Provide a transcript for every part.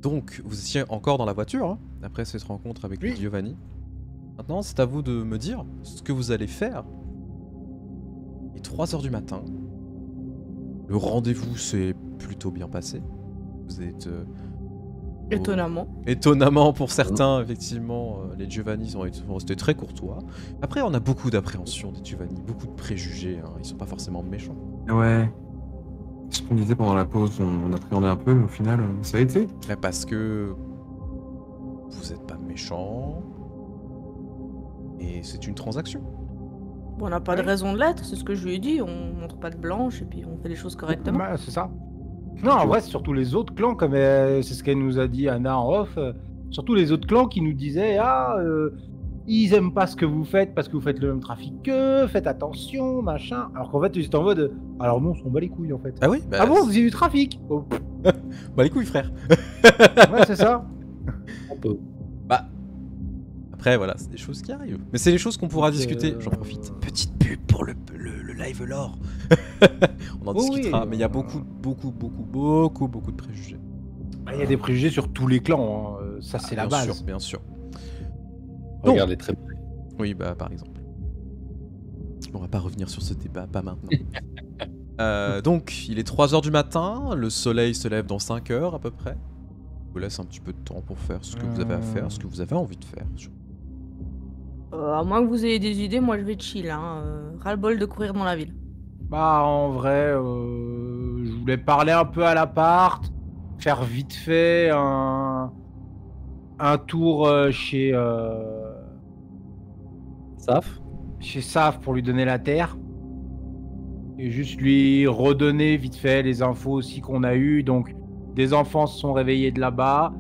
Donc, vous étiez encore dans la voiture, hein, après cette rencontre avec Giovanni. Maintenant, c'est à vous de me dire ce que vous allez faire. Il est 3h du matin. Le rendez-vous s'est plutôt bien passé. Vous êtes... Étonnamment. Étonnamment pour certains, effectivement, les Giovanni sont restés très courtois. Après, on a beaucoup d'appréhension des Giovanni, beaucoup de préjugés, hein, ils sont pas forcément méchants. Ouais. Ce qu'on disait pendant la pause, on appréhendait un peu, mais au final, ça a été. Là, parce que vous êtes pas méchants et c'est une transaction. Bon, on n'a pas de raison de l'être, c'est ce que je lui ai dit, on montre pas de blanche et puis on fait les choses correctement. Bah, c'est ça. Non, en vrai, c'est surtout les autres clans, comme c'est ce qu'elle nous a dit Anna en off, surtout les autres clans qui nous disaient ils aiment pas ce que vous faites parce que vous faites le même trafic qu'eux, faites attention, machin. Alors qu'en fait, ils étaient en mode alors non, on s'en bat les couilles en fait. Ah oui bah, ah bon, vous avez du trafic Bah les couilles, frère. Ouais, c'est ça. Un peu. Bah. Après, voilà, c'est des choses qui arrivent. Mais c'est les choses qu'on pourra discuter. J'en profite. Petite pub pour le live lore. On en discutera, oui, mais il y a beaucoup de préjugés. Il y a des préjugés sur tous les clans, hein. Ça c'est la base. Bien sûr. Regardez très bien. Oui, bah par exemple. On va pas revenir sur ce débat, pas maintenant. Donc, il est 3h du matin, le soleil se lève dans 5 heures à peu près. Je vous laisse un petit peu de temps pour faire ce que vous avez à faire, ce que vous avez envie de faire. À moins que vous ayez des idées, moi je vais chill, hein. Ras-le-bol de courir dans la ville. Bah en vrai, je voulais parler un peu à l'appart, faire vite fait un tour chez Saf pour lui donner la terre. Et juste lui redonner vite fait les infos aussi qu'on a eues. Donc des enfants se sont réveillés de là-bas.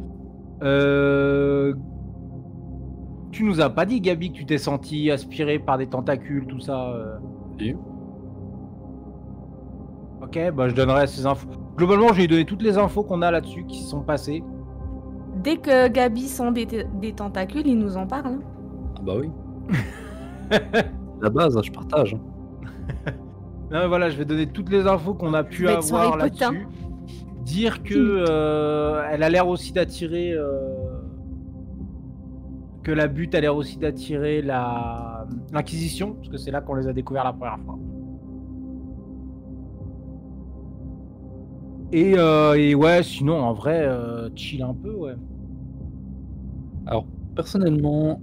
Tu nous as pas dit, Gabi, que tu t'es senti aspiré par des tentacules, tout ça Si. Ok, bah je donnerai ces infos. Globalement, je vais lui donner toutes les infos qu'on a là-dessus qui se sont passées. Dès que Gabi sent des tentacules, il nous en parle. Hein. Ah bah oui. La base, hein, je partage. Non mais voilà, je vais donner toutes les infos qu'on a pu avoir là-dessus. Dire que elle a l'air aussi d'attirer... que la butte a l'air aussi d'attirer l'Inquisition, parce que c'est là qu'on les a découverts la première fois. Et ouais, sinon en vrai, chill un peu, ouais. Alors, personnellement,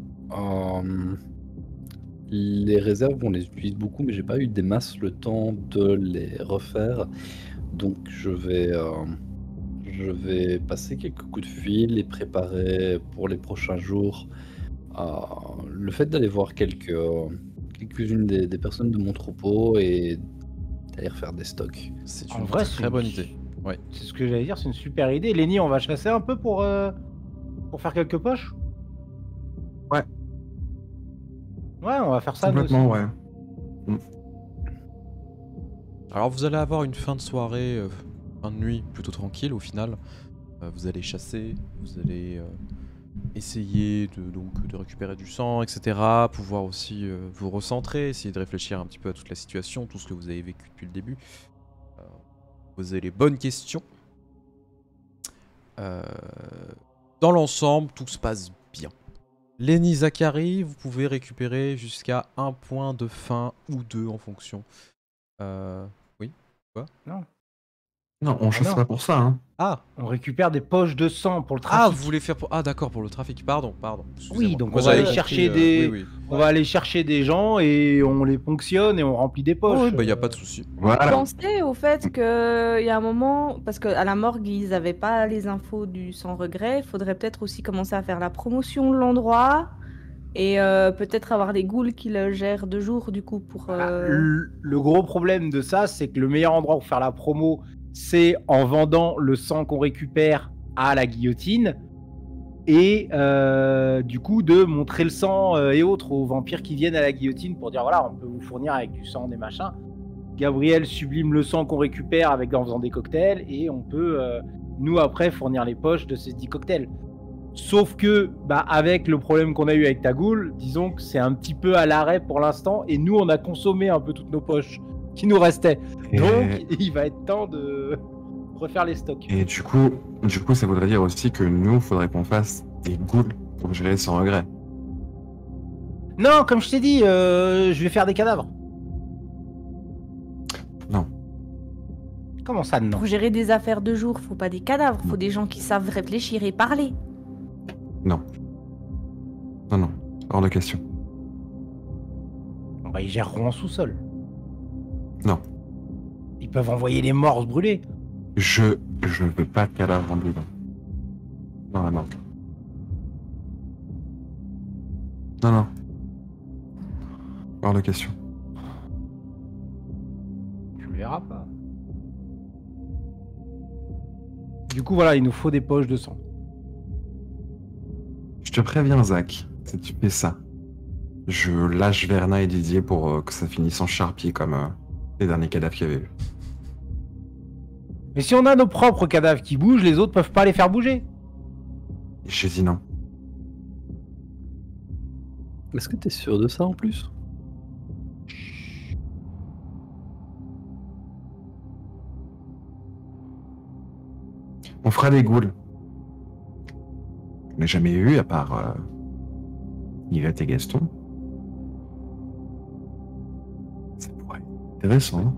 les réserves, on les utilise beaucoup, mais j'ai pas eu des masses le temps de les refaire. Donc, je vais passer quelques coups de fil et préparer pour les prochains jours le fait d'aller voir quelques-unes des personnes de mon troupeau et d'aller refaire des stocks. C'est une très bonne idée. Ouais. C'est ce que j'allais dire, c'est une super idée. Lenny, on va chasser un peu pour faire quelques poches. Ouais. Ouais, on va faire ça. Complètement, ouais. Alors vous allez avoir une fin de soirée, fin de nuit plutôt tranquille au final. Vous allez chasser, vous allez essayer de récupérer du sang, etc. Pouvoir aussi vous recentrer, essayer de réfléchir un petit peu à toute la situation, tout ce que vous avez vécu depuis le début. Poser les bonnes questions. Dans l'ensemble, tout se passe bien. Lenny, Zachary, vous pouvez récupérer jusqu'à 1 point de faim ou 2 en fonction. Oui. Quoi? Non, on chasse pas pour ça, hein. Ah, on récupère des poches de sang pour le trafic. Ah, vous voulez faire pour... Ah d'accord, pour le trafic, pardon. Oui, donc on va aller chercher on va aller chercher des gens et on les ponctionne et on remplit des poches. Oui, bah y a pas de souci. Voilà. Pensez au fait qu'il y a un moment, parce qu'à la morgue, ils avaient pas les infos du sans regret, il faudrait peut-être aussi commencer à faire la promotion de l'endroit et peut-être avoir des ghouls qui le gèrent de jour du coup pour... Le gros problème de ça, c'est que le meilleur endroit pour faire la promo, c'est en vendant le sang qu'on récupère à la guillotine et du coup de montrer le sang et autres aux vampires qui viennent à la guillotine pour dire voilà, on peut vous fournir avec du sang, des machins. Gabriel sublime le sang qu'on récupère en faisant des cocktails et on peut nous après fournir les poches de ces 10 cocktails. Sauf que avec le problème qu'on a eu avec Tagoul, disons que c'est un petit peu à l'arrêt pour l'instant et nous on a consommé un peu toutes nos poches qui nous restaient. Donc il va être temps de refaire les stocks. Et du coup, ça voudrait dire aussi que nous, faudrait qu'on fasse des ghouls pour gérer sans regret. Non, comme je t'ai dit, je vais faire des cadavres. Non. Comment ça, non? Pour gérer des affaires de jour, faut pas des cadavres, faut des gens qui savent réfléchir et parler. Non, hors de question. Bah, ils géreront en sous-sol. Non. Ils peuvent envoyer les morts se brûler. Je veux pas de cadavre en brûlant. Non, non. Non. Hors de question. Tu le verras pas. Du coup, voilà, il nous faut des poches de sang. Je te préviens, Zach, si tu fais ça, je lâche Verna et Didier pour que ça finisse en charpie comme les derniers cadavres qu'il y avait eu. Mais si on a nos propres cadavres qui bougent, les autres peuvent pas les faire bouger. J'ai dit non. Est-ce que t'es sûr de ça en plus? On fera des ghouls. Je n'ai jamais eu à part Yvette et Gaston. Ça pourrait être intéressant. Hein.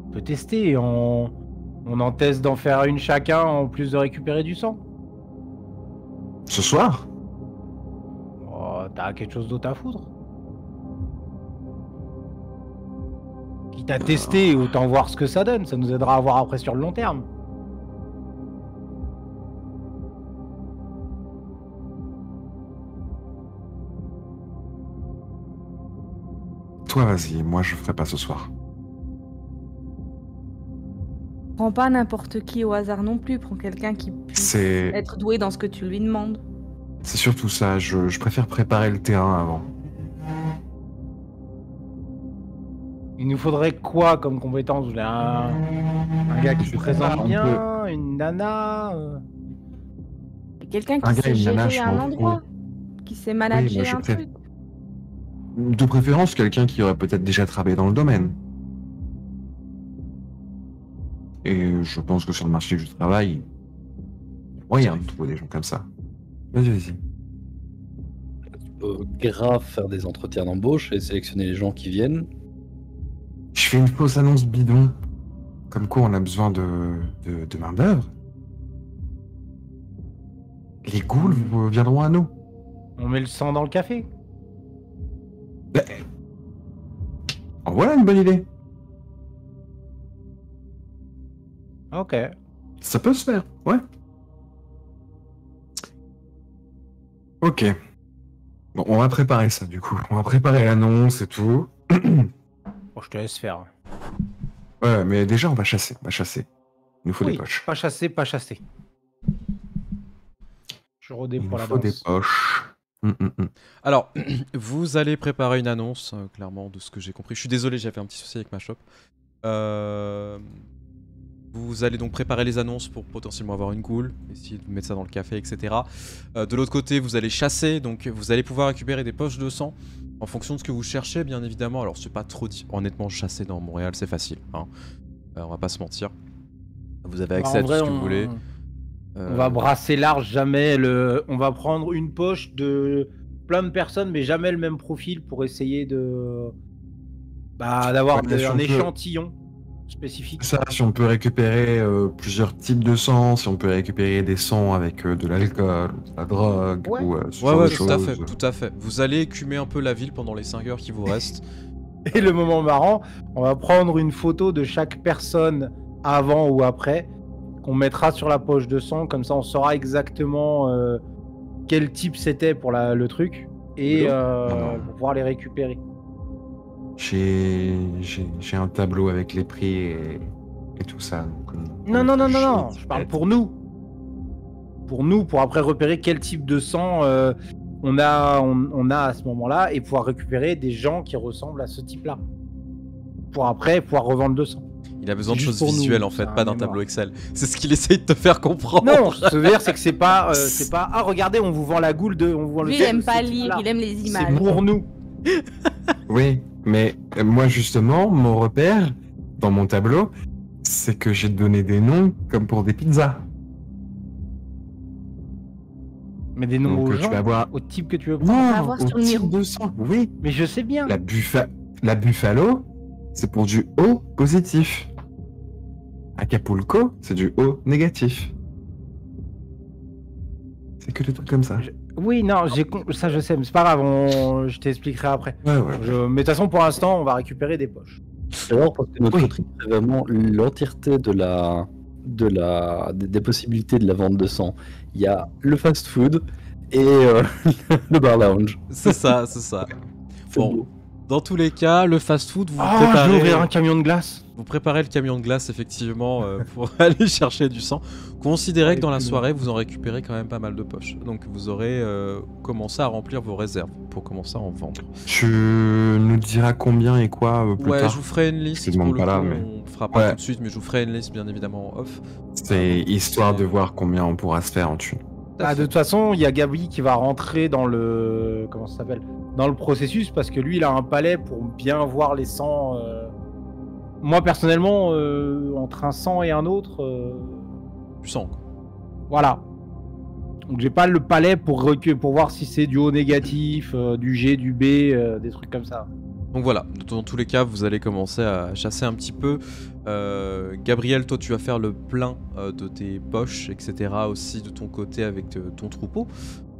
On peut tester. On en teste d'en faire une chacun en plus de récupérer du sang. Ce soir? Oh, t'as quelque chose d'autre à foutre? Quitte à tester, autant voir ce que ça donne. Ça nous aidera à voir après sur le long terme. Toi, vas-y, moi je ferai pas ce soir. Prends pas n'importe qui au hasard non plus, prends quelqu'un qui puisse C'est être doué dans ce que tu lui demandes. surtout ça, je préfère préparer le terrain avant. Il nous faudrait quoi comme compétence? Un gars qui se présente on bien, une nana. Et quelqu'un qui Un gars, sait une nana, gérer je un m'en endroit, qui sait Oui, manager moi, je un sais. truc. De préférence, quelqu'un qui aurait peut-être déjà travaillé dans le domaine. Et je pense que sur le marché du travail, il y a moyen de trouver des gens comme ça. Vas-y. Tu peux grave faire des entretiens d'embauche et sélectionner les gens qui viennent. Je fais une fausse annonce bidon. Comme quoi on a besoin de main-d'œuvre. Les ghouls viendront à nous. On met le sang dans le café. Oh, voilà une bonne idée. Ok. Ça peut se faire, ouais. Ok. Bon, on va préparer ça du coup. On va préparer l'annonce et tout. Bon, je te laisse faire. Ouais, mais déjà on va chasser. Il nous faut Oui, des poches. pas chasser, pas chasser. Je rodais Il pour nous la faut des danse. poches. Alors, vous allez préparer une annonce, clairement, de ce que j'ai compris. Je suis désolé, j'avais un petit souci avec ma shop. Vous allez donc préparer les annonces pour potentiellement avoir une ghoul, essayer de mettre ça dans le café, etc. De l'autre côté, vous allez chasser, donc vous allez pouvoir récupérer des poches de sang en fonction de ce que vous cherchez, bien évidemment. Alors, c'est pas trop... Honnêtement, chasser dans Montréal, c'est facile. Hein. On va pas se mentir. Vous avez accès à tout ce que vous voulez. On va brasser large, jamais on va prendre une poche de plein de personnes, mais jamais le même profil pour essayer de d'avoir Ouais, si un on peut- échantillon spécifique. Ça, si on peut récupérer plusieurs types de sang, si on peut récupérer des sangs avec de l'alcool, de la drogue, Ouais. ou ce Ouais, genre ouais, de tout à choses. fait, tout à fait. Vous allez écumer un peu la ville pendant les 5 heures qui vous restent. Et le moment marrant, on va prendre une photo de chaque personne avant ou après, qu'on mettra sur la poche de sang, comme ça on saura exactement quel type c'était pour le truc, et pour pouvoir les récupérer. J'ai un tableau avec les prix et tout ça. Donc, Non, je parle pour nous. Pour nous, pour après repérer quel type de sang on a à ce moment-là, et pouvoir récupérer des gens qui ressemblent à ce type-là. Pour après pouvoir revendre le sang. Il a besoin de C'est juste choses pour nous, visuelles en c'est fait, un pas d'un mémoire. tableau Excel. C'est ce qu'il essaye de te faire comprendre. Non, ce que je veux dire, c'est que c'est pas ah regardez, on vous vend la goule de, on vous vend le Lui, il set aime de pas ce lire, type-là. il aime les C'est images. pour nous. Oui, mais moi justement, mon repère dans mon tableau, C'est que j'ai donné des noms comme pour des pizzas. Mais des noms Donc, aux tu gens, vas avoir... au type que tu veux va prendre. avoir au sur le type numéro. de sang. Oui. Mais je sais bien. La Buffalo, c'est pour du O positif. Acapulco, c'est du O négatif. C'est que des trucs comme ça. Oui, non, ça je sais, mais c'est pas grave, je t'expliquerai après. Ouais. Mais de toute façon, pour l'instant, on va récupérer des poches. Alors, parce que notre Oui. trip, c'est vraiment l'entièreté des possibilités de la vente de sang. Il y a le fast-food et le bar lounge. C'est ça, c'est ça. Bon, dans tous les cas, le fast-food, Je vais ouvrir un camion de glace. vous préparez le camion de glace effectivement pour aller chercher du sang. Considérez que dans la soirée, vous en récupérez quand même pas mal de poches. Donc vous aurez commencé à remplir vos réserves pour commencer à en vendre. Tu nous diras combien et quoi plus Ouais, tard. je vous ferai une liste. Je te demande Pour le pas là, coup, mais- on fera pas Ouais. tout de suite, mais je vous ferai une liste bien évidemment en off. C'est histoire de voir combien on pourra se faire en thune. Ah, de toute façon, il y a Gabi qui va rentrer dans le. Comment ça s'appelle? Dans le processus, parce que lui, il a un palais pour bien voir les sangs. Moi, personnellement, entre un sang et un autre. Du sang. Quoi. Voilà. Donc, j'ai pas le palais pour voir si c'est du O négatif, du G, du B, des trucs comme ça. Donc voilà, dans tous les cas, vous allez commencer à chasser un petit peu. Gabriel, toi, tu vas faire le plein de tes poches, etc. aussi de ton côté avec ton troupeau.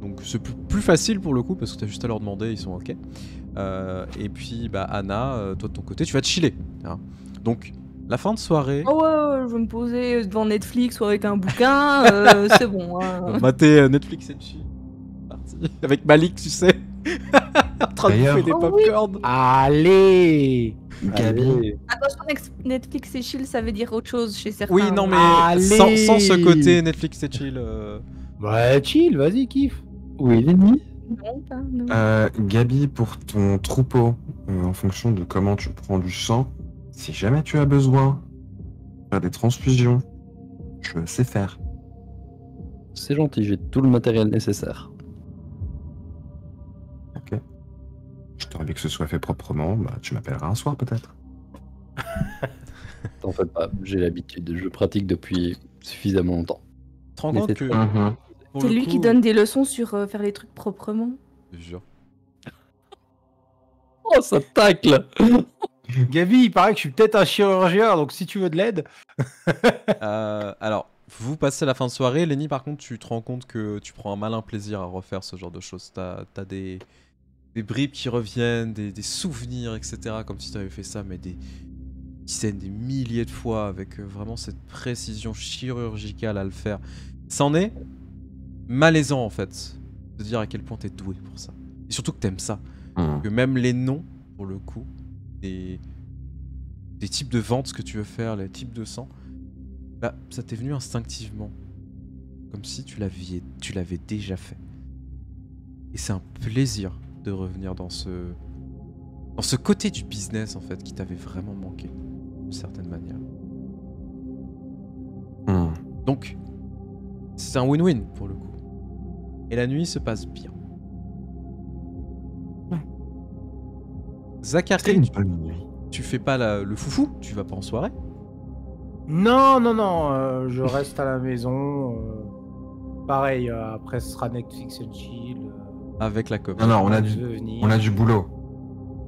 Donc c'est plus facile pour le coup parce que tu as juste à leur demander, ils sont ok. Et puis bah, Anna, toi de ton côté, tu vas te chiller. Hein. Donc la fin de soirée, Oh ouais, je vais me poser devant Netflix ou avec un bouquin, c'est bon. Hein. mater Netflix et chill. Parti. Avec Malik, tu sais. En train de D'ailleurs- bouffer des Oh oui. popcorn. Allez! Gabi, Attention, Netflix et chill, ça veut dire autre chose chez certains. Oui, non mais Allez. sans ce côté Netflix et chill. Bah, chill, vas-y, kiffe. Oui, l'ennemi. Non, pas, non. Gabi, pour ton troupeau, en fonction de comment tu prends du sang, si jamais tu as besoin de faire des transfusions, je sais faire. C'est gentil, j'ai tout le matériel nécessaire. Ok. Je t'aurais dit que ce soit fait proprement, bah tu m'appelleras un soir peut-être. T'en fais pas, j'ai l'habitude, je pratique depuis suffisamment longtemps. Tu te rends Mais compte c'est que Mhm. pour C'est le lui coup- qui donne des leçons sur faire les trucs proprement. Je te jure. Oh, ça tacle. Gabi, il paraît que je suis peut-être un chirurgien, donc si tu veux de l'aide. Alors, vous passez la fin de soirée. Lenny, par contre, tu te rends compte que tu prends un malin plaisir à refaire ce genre de choses. T'as des bribes qui reviennent, des souvenirs, etc. Comme si tu avais fait ça, mais des dizaines, des milliers de fois, avec vraiment cette précision chirurgicale à le faire. C'en est malaisant, en fait, de dire à quel point t'es doué pour ça. Et surtout que t'aimes ça. Mhm. Que même les noms, pour le coup, des types de ventes que tu veux faire, les types de sang, bah, ça t'est venu instinctivement. Comme si tu l'avais déjà fait. Et c'est un plaisir de revenir dans ce côté du business, en fait, qui t'avait vraiment manqué, d'une certaine manière. Mhm. Donc, c'est un win-win, pour le coup. Et la nuit se passe bien. C'était Zachary, une bonne nuit. tu fais pas le foufou, tu vas pas en soirée. Non, je reste à la maison. Pareil, après ce sera Netflix and chill. Avec la copine. Non, non, je veux venir. on a du boulot.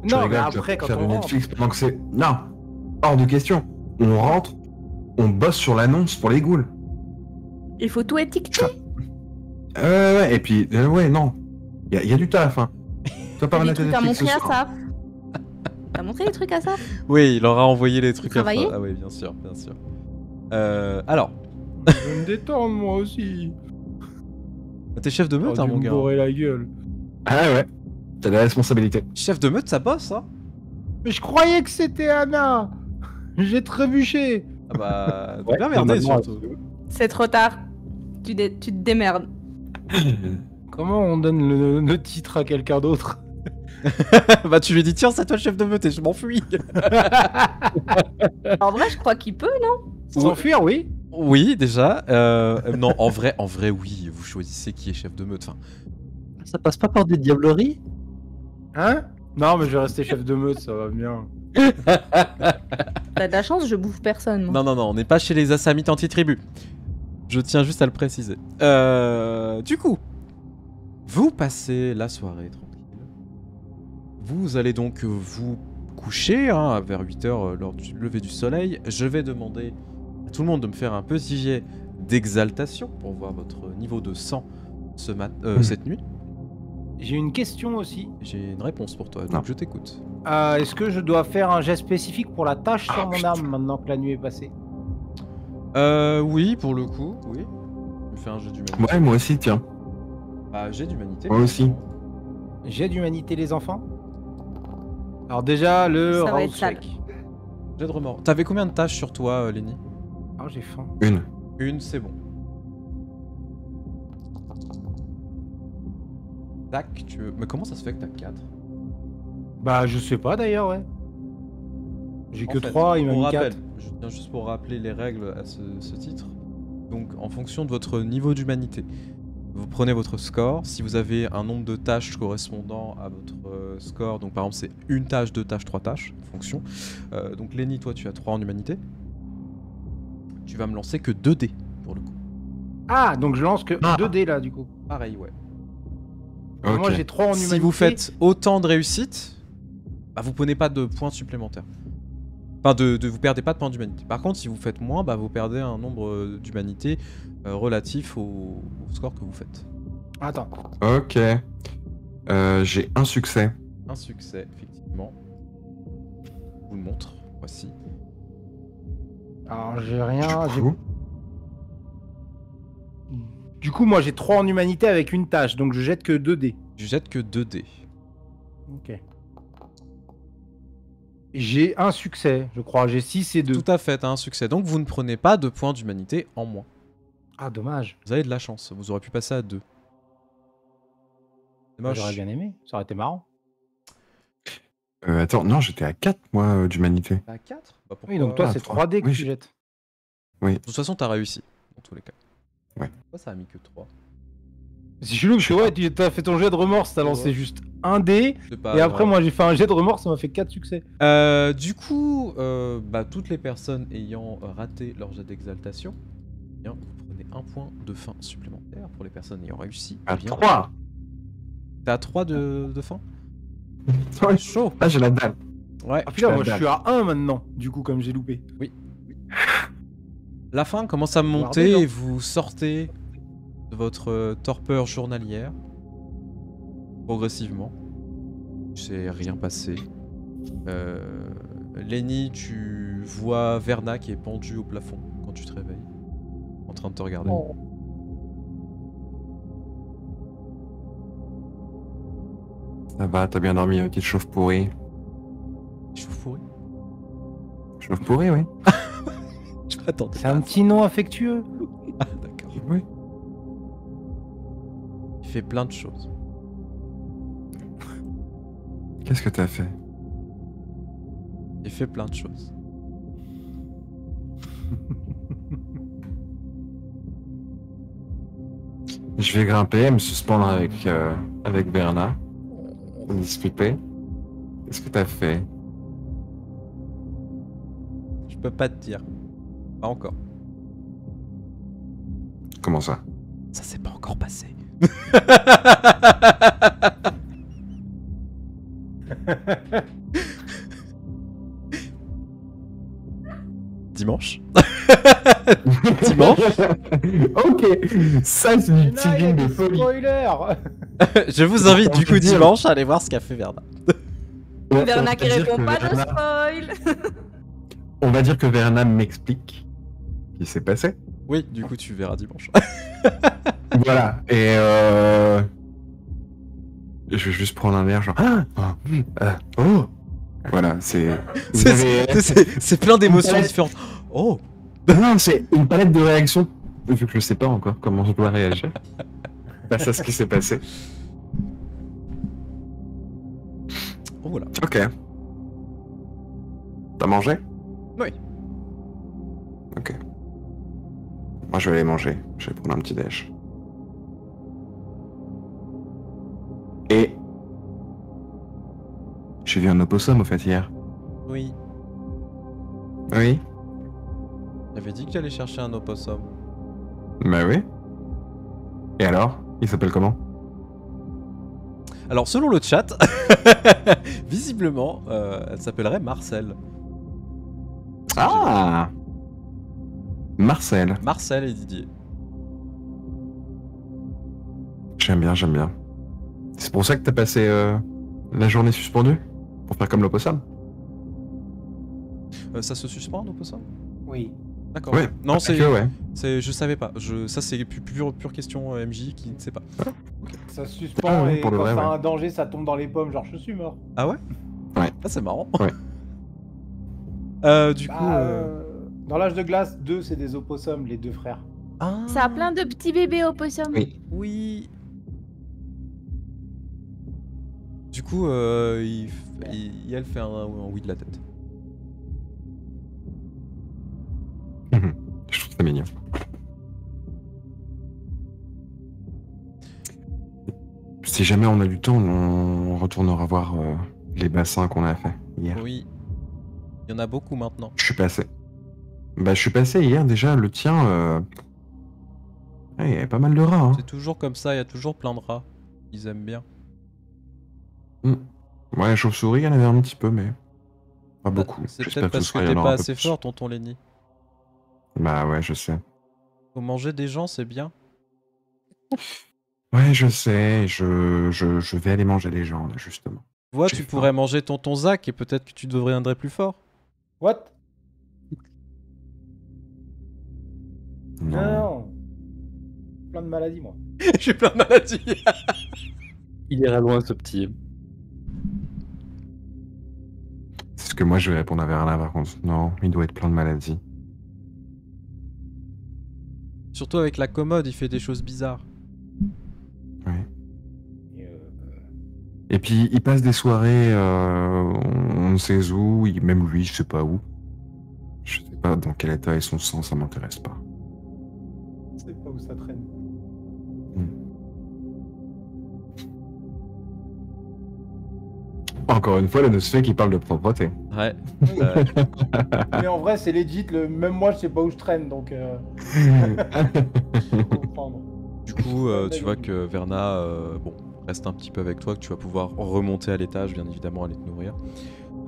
Tu Non, mais rigoles, tu vas après, quand faire on du rentre. Netflix pendant que c'est... Non, hors de question. On rentre, on bosse sur l'annonce pour les ghouls. Il faut tout étiqueter. Ouais, et puis, ouais, non. Il y a du taf, hein. Toi, pas T'as des remettre trucs à Netflix ce montrer à soir. ça. T'as montré les trucs à ça? Oui, il leur a envoyé les trucs à Travailler Ah oui, bien sûr, bien sûr. Alors, Je vais me détendre moi aussi. t'es chef de meute, Oh, hein, tu mon me gars. bourrer la gueule. Ah ouais, t'as des responsabilités. Chef de meute, ça bosse, hein. Mais je croyais que c'était Anna. J'ai trébuché. Ah bah, Ouais, bien merdé normalement, surtout. C'est trop tard. Tu te démerdes. Comment on donne le titre à quelqu'un d'autre? Bah tu lui dis tiens, c'est toi le chef de meute et je m'enfuis. En vrai, je crois qu'il peut, non? S'enfuir, oui. Oui, déjà. Non, en vrai, oui. Vous choisissez qui est chef de meute. Enfin, Ça passe pas par des diableries? Hein? Non, mais je vais rester chef de meute, ça va bien. T'as de la chance, je bouffe personne. moi. Non, on n'est pas chez les Assamites anti-tribus. Je tiens juste à le préciser. Du coup, vous passez la soirée tranquille. Vous allez donc vous coucher hein, vers 8h lors du lever du soleil. Je vais demander à tout le monde de me faire un petit jet d'exaltation pour voir votre niveau de sang cette nuit. J'ai une question aussi. J'ai une réponse pour toi, donc Non. je t'écoute. Est-ce que je dois faire un geste spécifique pour la tâche sur Ah, mon putain. âme maintenant que la nuit est passée? Oui, pour le coup, oui. Tu me fais un jet d'humanité. Ouais, moi aussi, tiens. Bah, jet d'humanité. Moi aussi. Jet d'humanité, les enfants? Alors déjà, le Ça va être rouse sale. check. Jet de remords. T'avais combien de tâches sur toi, Lenny? Ah, j'ai faim. Une, c'est bon. Tac, tu veux... Mais comment ça se fait que t'as 4? Bah, je sais pas d'ailleurs, ouais. J'ai que En fait, 3, il m'a pour mis rappel, 4. je tiens juste pour rappeler les règles à ce titre. Donc, en fonction de votre niveau d'humanité, vous prenez votre score. Si vous avez un nombre de tâches correspondant à votre score, donc par exemple c'est une tâche, 2 tâches, 3 tâches, en fonction. Donc Lenny, toi tu as 3 en humanité. Tu vas me lancer que 2 dés pour le coup. Ah, donc je lance que Ah. 2 dés là, du coup. Pareil, ouais. Ok. Moi, j'ai 3 en humanité. Si vous faites autant de réussites, bah, vous prenez pas de points supplémentaires. Enfin, vous perdez pas de points d'humanité. Par contre, si vous faites moins, bah, vous perdez un nombre d'humanité relatif au score que vous faites. Attends. Ok. J'ai un succès. Un succès, effectivement. Je vous le montre. Voici. Alors, j'ai rien. Du coup, Du coup, moi, j'ai 3 en humanité avec une tâche, donc je jette que 2 dés. Je jette que 2 dés. Ok. J'ai un succès, je crois. J'ai 6 et 2. Tout à fait, t'as un succès. Donc vous ne prenez pas de points d'humanité en moins. Ah, dommage. Vous avez de la chance. Vous aurez pu passer à 2. C'est moche. J'aurais bien aimé. Ça aurait été marrant. attends, non, j'étais à 4, moi, d'humanité. À 4 bah, pourquoi... Oui, donc toi, Ah, c'est trois. 3 dés que Oui, tu je- jettes. De toute façon, t'as réussi. Dans tous les cas. Ouais. Pourquoi ça a mis que 3? C'est chelou parce que ouais, tu as fait ton jet de remords, t'as lancé Ouais. juste un dé. C'est pas Et après, grave. moi, j'ai fait un jet de remords, ça m'a fait 4 succès. Du coup, bah, toutes les personnes ayant raté leur jet d'exaltation, eh bien, vous prenez un point de fin supplémentaire. Pour les personnes ayant réussi, À eh bien, 3. t'es à 3 de fin. Ouais. Chaud. Ah, j'ai la dalle. Ouais. Ah putain, la moi, je dalle. suis à 1 maintenant, du coup, comme j'ai loupé. La fin commence à Regardez, monter non. et vous sortez de votre torpeur journalière progressivement. Il s'est rien passé. Lenny, tu vois Verna qui est pendue au plafond quand tu te réveilles, en train de te regarder. Ça va, t'as bien dormi, petite chauve-pourrie. Chauve-pourri. Chauve-pourrie, oui. Je m'attendais. C'est un petit nom affectueux. Ah, d'accord. Oui. Il fait plein de choses. Qu'est-ce que t'as fait? Il fait plein de choses. Je vais grimper, me suspendre avec Berna. Discuter. Qu'est-ce que t'as fait? Je peux pas te dire. Pas encore. Comment ça? Ça s'est pas encore passé. Dimanche. Dimanche. Ok, ça c'est du Putain, il y a teasing de des folie. spoilers. Je vous invite du On peut coup dire- dimanche à aller voir ce qu'a fait Verna. Verna qui On va dire répond que pas de Verna- spoil. On va dire que Verna m'explique ce qui s'est passé. Oui, du coup tu verras dimanche. Voilà, et je vais juste prendre un air genre oh. Voilà, c'est vous C'est- avez- C'est plein d'émotions Ouais. différentes. Oh. Non, c'est une palette de réactions vu que je sais pas encore comment je dois réagir face à ce qui s'est passé. Oh voilà. Ok. T'as mangé? Oui. Ok. Moi je vais aller manger. Je vais prendre un petit déj. Et j'ai vu un opossum au fait hier. Oui. Oui. J'avais dit que j'allais chercher un opossum. Bah oui. Et alors? Il s'appelle comment? Alors, selon le chat, visiblement, elle s'appellerait Marcel. Ah! Marcel. Marcel et Didier. J'aime bien, j'aime bien. C'est pour ça que t'as passé la journée suspendue? Pour faire comme l'opossum? Ça se suspend, un opossum? Oui. D'accord. Ouais. Non, c'est que, ouais. je savais pas. Ça, c'est pure question MJ qui ne sait pas. Ça se suspend Ah ouais, et pour le quand vrai, t'as ouais. un danger, ça tombe dans les pommes, genre je suis mort. Ah ouais? Ouais. Ah, c'est marrant. Ouais. Du coup. Dans l'âge de glace, 2 c'est des opossums, les 2 frères. Ah, Ça a plein de petits bébés opossums. Oui. oui. Du coup, elle fait un oui de la tête. Je trouve ça mignon. Si jamais on a du temps, on retournera voir les bassins qu'on a fait hier. Oui. Il y en a beaucoup maintenant. Je suis passé. Bah, je suis passé hier déjà. Le tien, il y avait pas mal de rats. Hein. C'est toujours comme ça, il y a toujours plein de rats. Ils aiment bien. Ouais, les chauves-souris, il y en avait un petit peu, mais pas beaucoup. C'est J'espère peut-être que parce ce que soir, il y t'es en aura pas un peu assez plus. fort, tonton Lenny. Bah ouais, je sais. Faut manger des gens, c'est bien. Ouais, je sais. Je vais aller manger les gens, là, justement. Tu vois, J'ai tu faim. pourrais manger tonton Zach et peut-être que tu deviendrais plus fort. What? Non. Non. Plein de maladies, moi. J'ai plein de maladies. Il ira loin ce petit. C'est ce que moi je vais répondre à Verna par contre. Non, il doit être plein de maladies. Surtout avec la commode, il fait des choses bizarres. Ouais. Et, Et puis il passe des soirées, on ne sait où, même lui, je sais pas où. Je sais pas dans quel état est son sang, ça m'intéresse pas. je sais pas où ça traîne. Encore une fois, le Nosfée qui parle de propreté. Ouais. Oui. Mais en vrai, c'est legit. Même moi, je sais pas où je traîne, donc. Faut comprendre. Du coup, tu vois que Verna reste un petit peu avec toi, que tu vas pouvoir remonter à l'étage, bien évidemment, aller te nourrir.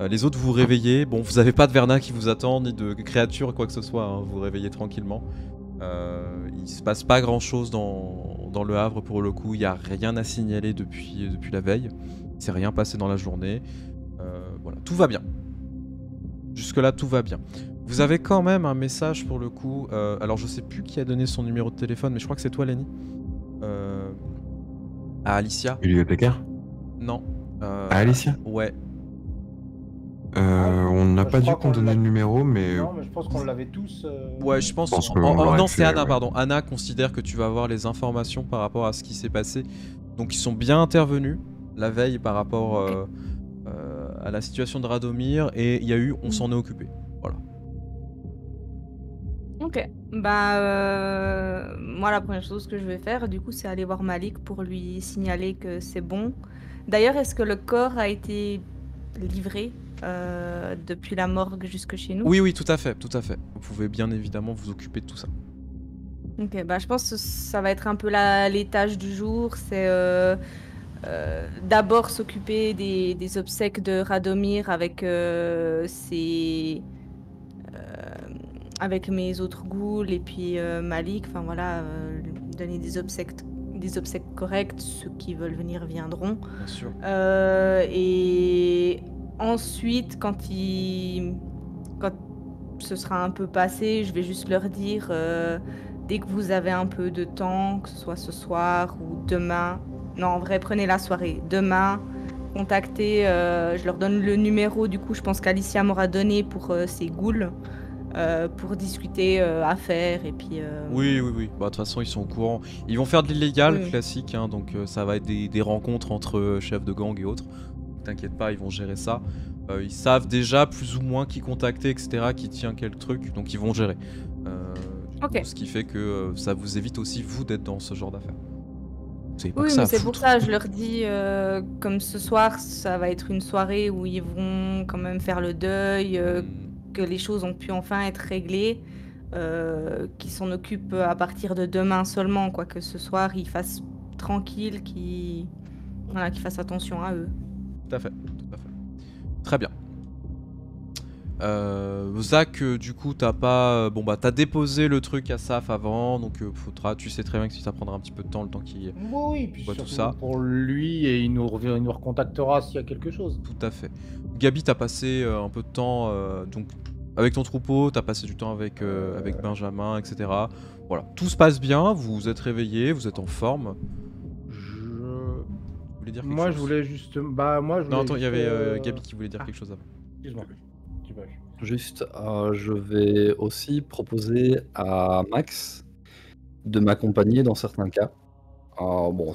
Les autres, vous vous réveillez. Bon, vous avez pas de Verna qui vous attend, ni de créature, quoi que ce soit. Hein. Vous vous réveillez tranquillement. Il se passe pas grand-chose dans le Havre pour le coup. Il y a rien à signaler depuis la veille. Il s'est rien passé dans la journée. Voilà, tout va bien. Jusque-là, tout va bien. Vous avez quand même un message pour le coup. Alors, je sais plus qui a donné son numéro de téléphone, mais je crois que c'est toi, Lenny. À Alicia. Bibliothécaire? Non. À Alicia? Ouais. On n'a je pas dû crois qu'on qu'on donner l'a- le numéro, mais Non, mais je pense qu'on l'avait tous. Ouais, je pense. pense qu'on l'aurait non, fait, c'est Anna, ouais. pardon. Anna considère que tu vas avoir les informations par rapport à ce qui s'est passé. Donc, ils sont bien intervenus la veille par rapport à la situation de Radomir et il y a eu, on s'en est occupé. Voilà. Ok. Moi, la première chose que je vais faire, du coup, c'est aller voir Malik pour lui signaler que c'est bon. D'ailleurs, est-ce que le corps a été livré depuis la morgue jusque chez nous? Oui, tout à fait, tout à fait. Vous pouvez bien évidemment vous occuper de tout ça. Ok, je pense que ça va être un peu les tâches du jour. C'est d'abord s'occuper des obsèques de Radomir avec avec mes autres ghouls et puis Malik. Enfin voilà, donner des obsèques correctes. Ceux qui veulent venir viendront. Bien sûr. Et ensuite, quand ce sera un peu passé, je vais juste leur dire dès que vous avez un peu de temps, que ce soit ce soir ou demain. Non, en vrai, prenez la soirée. Demain, contactez. Je leur donne le numéro. Du coup, je pense qu'Alicia m'aura donné pour ces ghouls. Pour discuter affaires et puis... Oui. Bah, de toute façon, ils sont au courant. Ils vont faire de l'illégal, Oui. classique, hein, donc ça va être des rencontres entre chefs de gang et autres. T'inquiète pas, ils vont gérer ça. Ils savent déjà plus ou moins qui contacter, etc., qui tient quel truc, donc ils vont gérer. Ok. Ce qui fait que ça vous évite aussi, vous, d'être dans ce genre d'affaires. C'est pas Oui, que ça mais à c'est pour foutre. ça, je leur dis, comme ce soir, ça va être une soirée où ils vont quand même faire le deuil, que les choses ont pu enfin être réglées, qu'ils s'en occupent à partir de demain seulement, quoi, que ce soir ils fassent tranquille, voilà, qu'ils fassent attention à eux. Tout à fait, tout à fait. Très bien. Zach, du coup, t'as pas. Bon, bah, t'as déposé le truc à Saf avant, donc tu sais très bien que ça prendra un petit peu de temps le temps qu'il. Oui, puis voit tout surtout ça. pour lui, et il nous recontactera s'il y a quelque chose. Tout à fait. Gabi, t'as passé un peu de temps donc avec ton troupeau, t'as passé du temps avec Benjamin, etc. Voilà, tout se passe bien, vous vous êtes réveillés, vous êtes en forme. Vous voulez dire quelque Moi, chose je voulais juste. Bah, moi, je voulais. Non, attends, il y juste, avait Gabi qui voulait dire quelque chose avant. Excuse-moi. J'ai pas vu. Juste, je vais aussi proposer à Max de m'accompagner dans certains cas. Bon,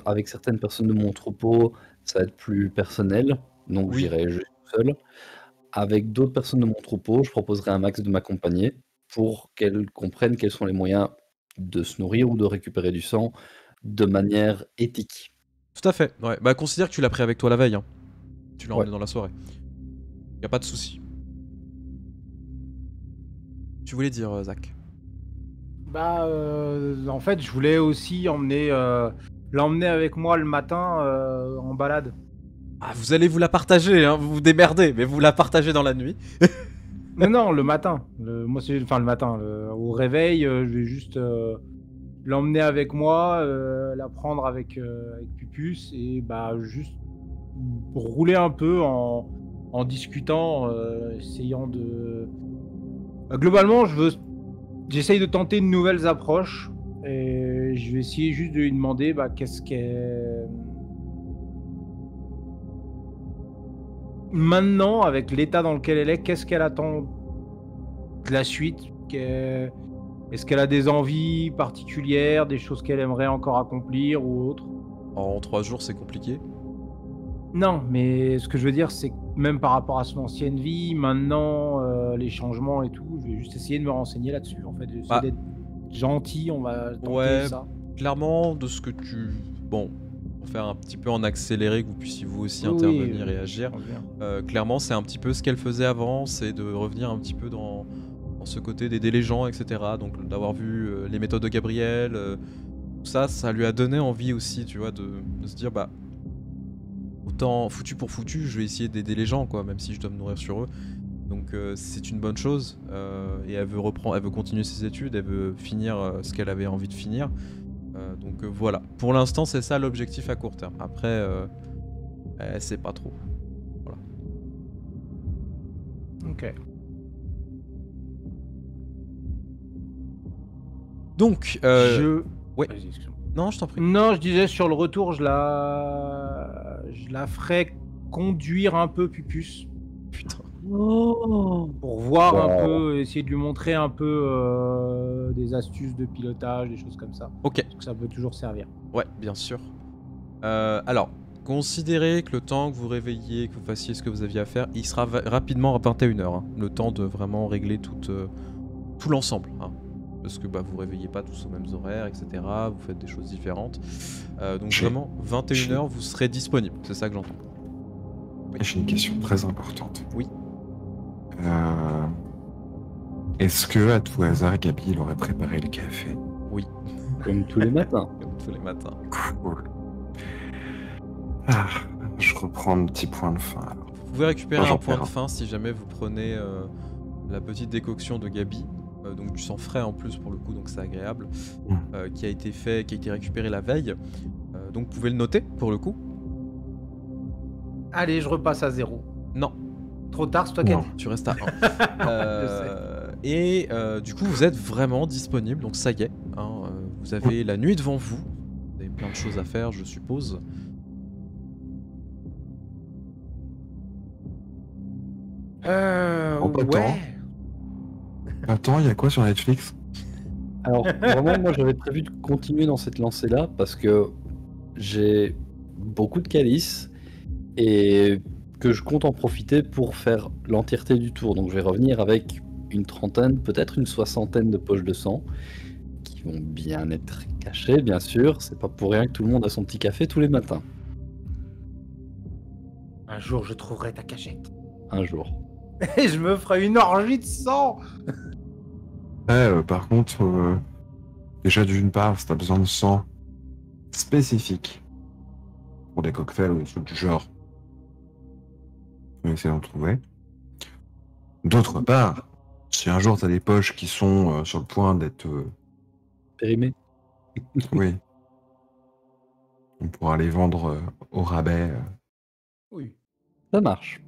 avec certaines personnes de mon troupeau, ça va être plus personnel, donc Oui. j'irai juste tout seul. Avec d'autres personnes de mon troupeau, je proposerai à Max de m'accompagner pour qu'elle comprenne quels sont les moyens de se nourrir ou de récupérer du sang de manière éthique. Tout à fait, ouais. Bah, considère que tu l'as pris avec toi la veille. Hein. Tu l'as Ouais. emmené dans la soirée. Y a pas de souci. Tu voulais dire, Zach? Bah, en fait, je voulais aussi l'emmener avec moi le matin en balade. Ah, vous allez vous la partager, hein, vous vous démerdez, mais vous la partagez dans la nuit. Non, le matin. Moi, le matin. Au réveil, je vais juste l'emmener avec moi, la prendre avec Pupus et bah juste rouler un peu en discutant, essayant de. Globalement, j'essaye de tenter de nouvelles approches et je vais essayer juste de lui demander qu'est-ce qu'elle. Maintenant, avec l'état dans lequel elle est, qu'est-ce qu'elle attend de la suite? Est-ce qu'elle a des envies particulières, des choses qu'elle aimerait encore accomplir ou autre? En 3 jours, c'est compliqué. Non, mais ce que je veux dire, c'est que même par rapport à son ancienne vie, maintenant, les changements et tout, je vais juste essayer de me renseigner là-dessus. En fait, j'essaie d'être gentil, on va tenter Ouais, ça. clairement, de ce que tu... Bon, pour faire un petit peu en accéléré, que vous puissiez vous aussi Oui, intervenir et agir. je pense bien. Clairement, c'est un petit peu ce qu'elle faisait avant, c'est de revenir un petit peu dans ce côté d'aider les gens, etc. Donc d'avoir vu les méthodes de Gabriel, tout ça, ça lui a donné envie aussi, tu vois, de se dire, bah, autant foutu pour foutu, je vais essayer d'aider les gens, quoi, même si je dois me nourrir sur eux. Donc c'est une bonne chose, et elle veut continuer ses études, elle veut finir ce qu'elle avait envie de finir. Donc voilà, pour l'instant c'est ça l'objectif à court terme. Après, elle sait pas trop. Voilà. Ok. Donc, ouais. Vas-y, excuse-moi. Non, je t'en prie. Non, je disais sur le retour, je la ferai conduire un peu Pupus. Putain. Pour voir un Wow. peu, essayer de lui montrer un peu des astuces de pilotage, des choses comme ça. Ok, Parce que ça peut toujours servir. ouais, bien sûr. Alors, considérez que le temps que vous réveilliez, que vous fassiez ce que vous aviez à faire, il sera rapidement à 21h. Hein, le temps de vraiment régler tout l'ensemble. Hein, parce que bah, vous réveillez pas tous aux mêmes horaires, etc. Vous faites des choses différentes. Donc vraiment, 21h, vous serez disponible. C'est ça que j'entends. J'ai une question très importante. Oui. Est-ce que, à tout hasard, Gabi, il aurait préparé le café? Comme tous les matins. Comme tous les matins. Cool. Ah, je reprends un petit point de fin. Alors. Vous pouvez récupérer Moi, j'en un point de perds un. fin si jamais vous prenez la petite décoction de Gabi, donc du sang frais en plus pour le coup, donc c'est agréable, qui a été récupéré la veille. Donc vous pouvez le noter pour le coup. Allez, je repasse à 0. Non, Trop tard, c'est toi qui as Non. dit. tu restes à 1. Et du coup vous êtes vraiment disponible, donc ça y est, hein, vous avez la nuit devant vous, vous avez plein de choses à faire je suppose. Oh, pas tant. Attends, il y a quoi sur Netflix? Alors vraiment, moi j'avais prévu de continuer dans cette lancée-là parce que j'ai beaucoup de calices et que je compte en profiter pour faire l'entièreté du tour. Donc je vais revenir avec une trentaine, peut-être une soixantaine de poches de sang qui vont bien être cachés, bien sûr. C'est pas pour rien que tout le monde a son petit café tous les matins. Un jour, je trouverai ta cachette. Un jour. Et je me ferai une orgie de sang. Par contre, déjà d'une part, si t'as besoin de sang spécifique pour des cocktails ou des trucs du genre, on va essayer d'en trouver. D'autre part, si un jour t'as des poches qui sont sur le point d'être... Périmé. oui. On pourra les vendre au rabais. Oui. Ça marche.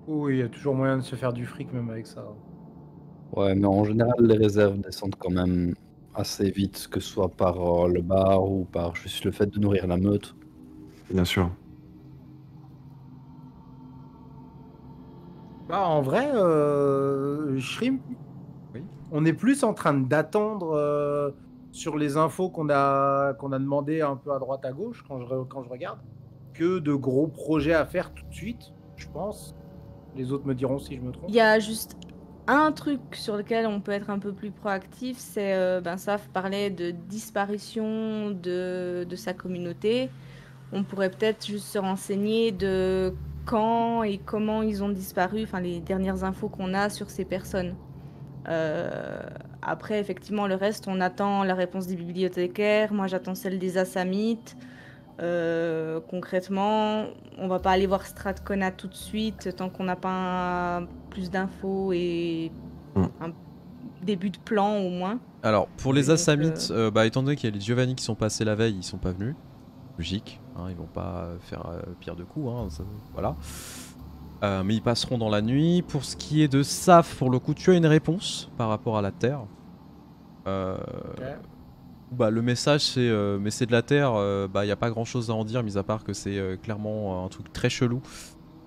Oui, il y a toujours moyen de se faire du fric même avec ça. Ouais, mais en général, les réserves descendent quand même assez vite, que ce soit par le bar ou par juste le fait de nourrir la meute. Bien sûr. Bah, en vrai, Shrimp, Oui. on est plus en train d'attendre sur les infos qu'on a demandé un peu à droite à gauche quand je regarde, que de gros projets à faire tout de suite, je pense. Les autres me diront si je me trompe. Il y a juste un truc sur lequel on peut être un peu plus proactif, c'est Saf parlait de disparition de sa communauté. On pourrait peut-être juste se renseigner de quand et comment ils ont disparu, enfin les dernières infos qu'on a sur ces personnes. Après, effectivement, le reste, on attend la réponse des bibliothécaires. Moi, j'attends celle des Assamites. Concrètement, on va pas aller voir Stratcona tout de suite tant qu'on n'a pas plus d'infos et un début de plan au moins. Alors, pour les Donc, Assamites, étant donné qu'il y a les Giovanni qui sont passés la veille, ils sont pas venus. Logique, hein, ils vont pas faire pire de coups, hein, voilà. Mais ils passeront dans la nuit. Pour ce qui est de Saf, pour le coup, tu as une réponse par rapport à la Terre. Le message c'est mais c'est de la Terre, y a pas grand chose à en dire mis à part que c'est clairement un truc très chelou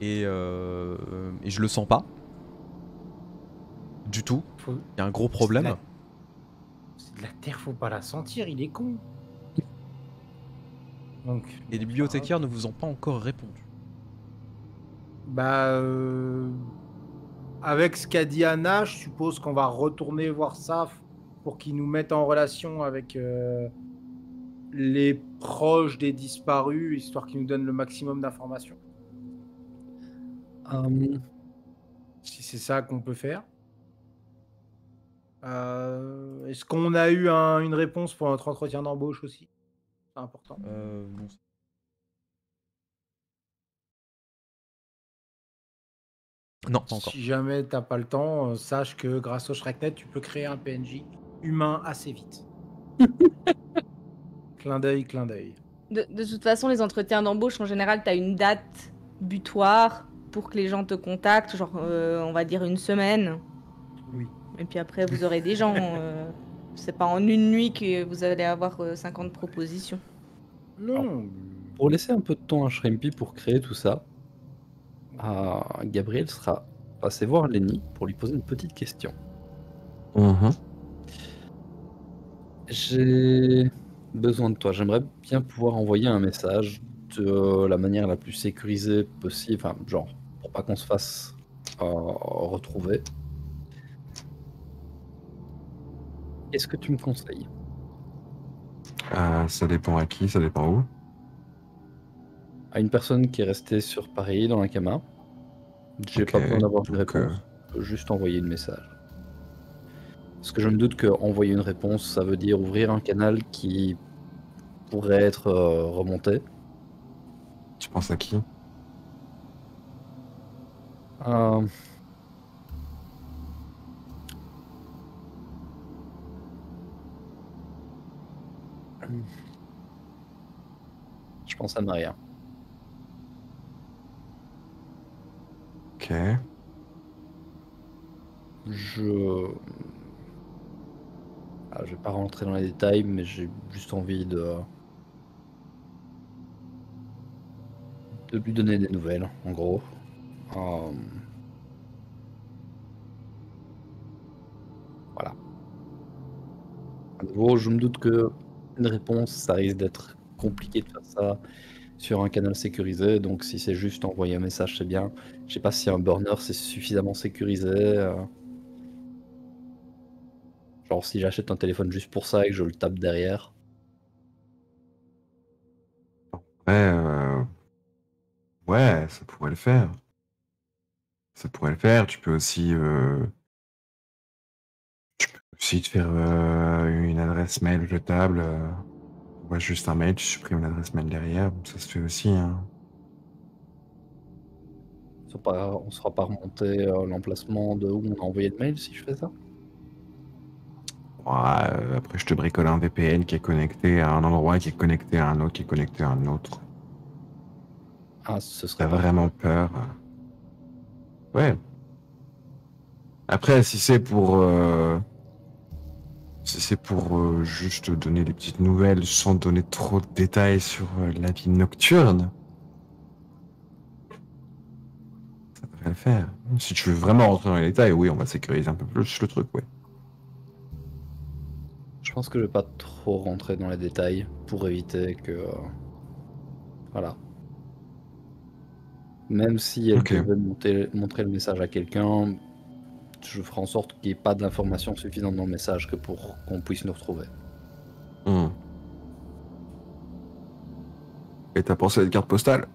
et je le sens pas du tout. Il y a un gros problème. C'est de la terre, faut pas la sentir, il est con. Donc, Et les bibliothécaires ne vous ont pas encore répondu. Avec ce qu'a dit Anna, je suppose qu'on va retourner voir Saf pour qu'il nous mette en relation avec les proches des disparus, histoire qu'ils nous donnent le maximum d'informations. Si c'est ça qu'on peut faire. Est-ce qu'on a eu une réponse pour notre entretien d'embauche aussi? C'est important. Non. Non, pas encore. Si jamais t'as pas le temps, sache que grâce au Shreknet, tu peux créer un PNJ humain assez vite. Clin d'œil, clin d'œil. De toute façon, les entretiens d'embauche, en général, tu as une date butoir pour que les gens te contactent, genre on va dire une semaine. Oui. Et puis après, vous aurez des gens. C'est pas en une nuit que vous allez avoir 50 propositions. Non. Pour laisser un peu de temps à Shrimpy pour créer tout ça, Gabriel sera passé voir Lenny pour lui poser une petite question. J'ai besoin de toi. J'aimerais bien pouvoir envoyer un message de la manière la plus sécurisée possible, enfin, genre, pour pas qu'on se fasse retrouver. Qu'est-ce que tu me conseilles? Ça dépend à qui, ça dépend où. À une personne qui est restée sur Paris dans la Kama. J'ai Ok, pas besoin d'avoir de donc, réponse. Je peux juste envoyer le message. Parce que je me doute qu'envoyer une réponse, ça veut dire ouvrir un canal qui pourrait être remonté. Tu penses à qui? Je pense à Maria. Ok. Je vais pas rentrer dans les détails, mais j'ai juste envie de lui donner des nouvelles, en gros. Voilà. À nouveau, je me doute que une réponse, ça risque d'être compliqué de faire ça sur un canal sécurisé, donc si c'est juste envoyer un message, c'est bien. Je sais pas si un burner c'est suffisamment sécurisé. Genre si j'achète un téléphone juste pour ça et que je le tape derrière. Ouais, ouais, ça pourrait le faire. Ça pourrait le faire. Tu peux aussi te faire une adresse mail jetable. Ouais, juste un mail, tu supprimes l'adresse mail derrière. Ça se fait aussi, hein. On sera pas remonté l'emplacement de où on a envoyé le mail si je fais ça. Ouais, après, je te bricole un VPN qui est connecté à un endroit, qui est connecté à un autre, qui est connecté à un autre. Ah, ce T'as serait pas. vraiment peur? Ouais. Après, si c'est pour juste donner des petites nouvelles sans donner trop de détails sur la vie nocturne, ça devrait le faire. Si tu veux vraiment rentrer dans les détails, oui, on va sécuriser un peu plus le truc, ouais. Je pense que je vais pas trop rentrer dans les détails pour éviter que. Voilà. Même si elle Ok. devait montrer le message à quelqu'un, je ferai en sorte qu'il n'y ait pas d'informations suffisantes dans le message que pour qu'on puisse nous retrouver. Hmm. Et t'as pensé à une carte postale?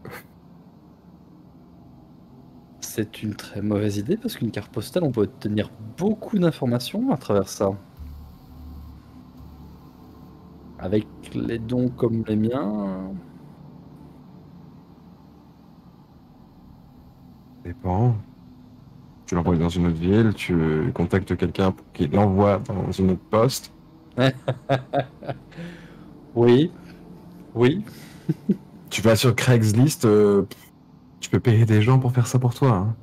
C'est une très mauvaise idée parce qu'une carte postale, on peut obtenir beaucoup d'informations à travers ça. Avec les dons comme les miens, Dépend. Tu l'envoies dans une autre ville, tu contactes quelqu'un pour qu'il l'envoie dans une autre poste. oui, oui. Tu vas sur Craigslist, tu peux payer des gens pour faire ça pour toi, hein.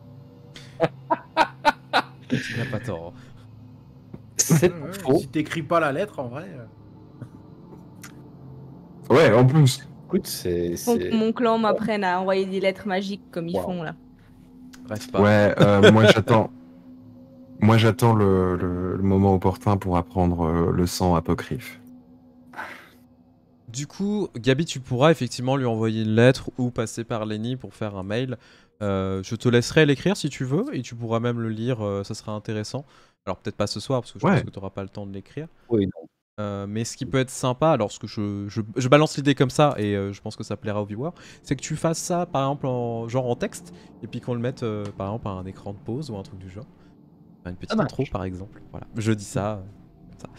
Il n'a pas tort. C'est Ouais, faux. si t'écris pas la lettre, en vrai. Ouais, en plus. Écoute, c'est. Faut que mon clan m'apprenne à envoyer des lettres magiques comme ils Wow. font là. Rêve pas. Ouais, moi j'attends. Moi j'attends le moment opportun pour apprendre le sang apocryphe. Du coup, Gabi, tu pourras effectivement lui envoyer une lettre ou passer par Lenny pour faire un mail. Je te laisserai l'écrire si tu veux et tu pourras même le lire, ça sera intéressant. Alors peut-être pas ce soir parce que je Ouais. pense que tu n'auras pas le temps de l'écrire. Oui, non. Mais ce qui peut être sympa, alors ce que je balance l'idée comme ça et je pense que ça plaira aux viewers, c'est que tu fasses ça par exemple en texte et puis qu'on le mette par exemple à un écran de pause ou un truc du genre. Enfin, une petite marche. intro par exemple. Voilà, je dis ça. Comme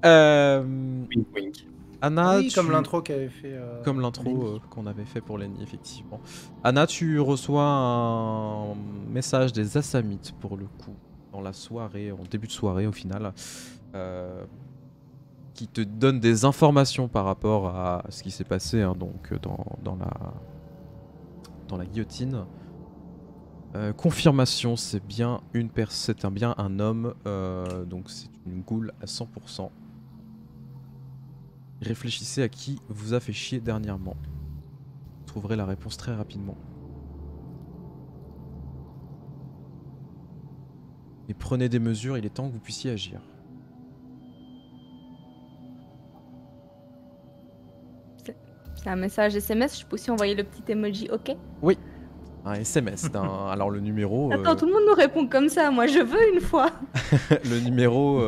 ça. Wink, wink. Anna, oui, comme tu- l'intro qu'avait fait. Comme l'intro Lenny. qu'on avait fait pour Lenny, effectivement. Anna, tu reçois un message des Assamites pour le coup, dans la soirée, en début de soirée au final, qui te donne des informations par rapport à ce qui s'est passé hein, donc dans la guillotine. Confirmation, c'est bien bien un homme, donc c'est une goule à 100%. Réfléchissez à qui vous a fait chier dernièrement. Vous trouverez la réponse très rapidement. Et prenez des mesures, il est temps que vous puissiez agir. C'est un message SMS, je peux aussi envoyer le petit emoji OK. Un SMS alors le numéro... Attends, tout le monde nous répond comme ça, moi je veux une fois. le numéro...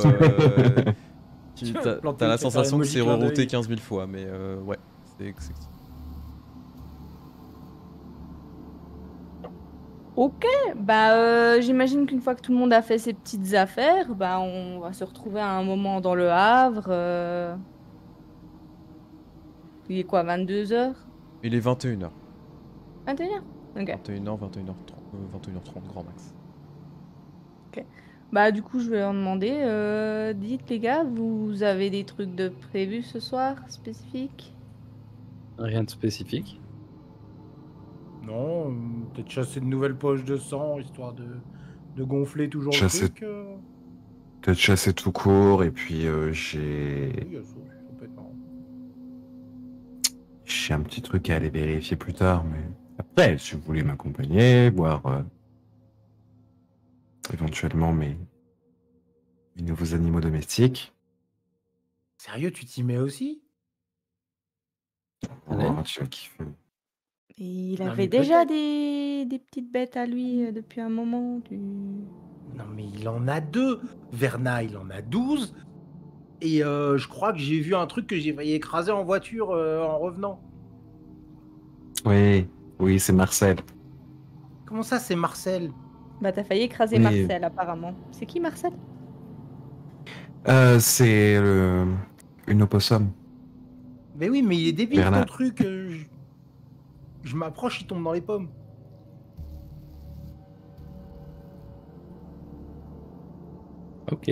Tu vas t'as planter la le sensation que emoji c'est clin d'œil. rerouté 15 000 fois, mais ouais. C'est... OK, j'imagine qu'une fois que tout le monde a fait ses petites affaires, on va se retrouver à un moment dans le Havre. Il est quoi, 22h? Il est 21h. 21h? OK. 21h, 21h30 grand max. Du coup, je vais leur demander, dites les gars, vous avez des trucs de prévus ce soir, spécifiques? Rien de spécifique. Non, peut-être chasser de nouvelles poches de sang, histoire de gonfler toujours Chasser- le truc. Peut-être chasser tout court, et puis j'ai Oui, ça, ça peut être marrant. un petit truc à aller vérifier plus tard, mais après, si vous voulez m'accompagner, voir éventuellement mes nouveaux animaux domestiques. Sérieux, tu t'y mets aussi? Ouais. Oh, tu vas kiffer. Et il Non, avait mais déjà peut-être. des petites bêtes à lui depuis un moment. Non, mais il en a 2. Verna, il en a 12. Et je crois que j'ai vu un truc que j'ai failli écraser en voiture en revenant. Oui, oui, c'est Marcel. Comment ça, c'est Marcel? Bah, t'as failli écraser Oui. Marcel, apparemment. C'est qui, Marcel? C'est une opossum. Mais oui, mais il est débile ton Bernard. truc. Je m'approche, il tombe dans les pommes. Ok.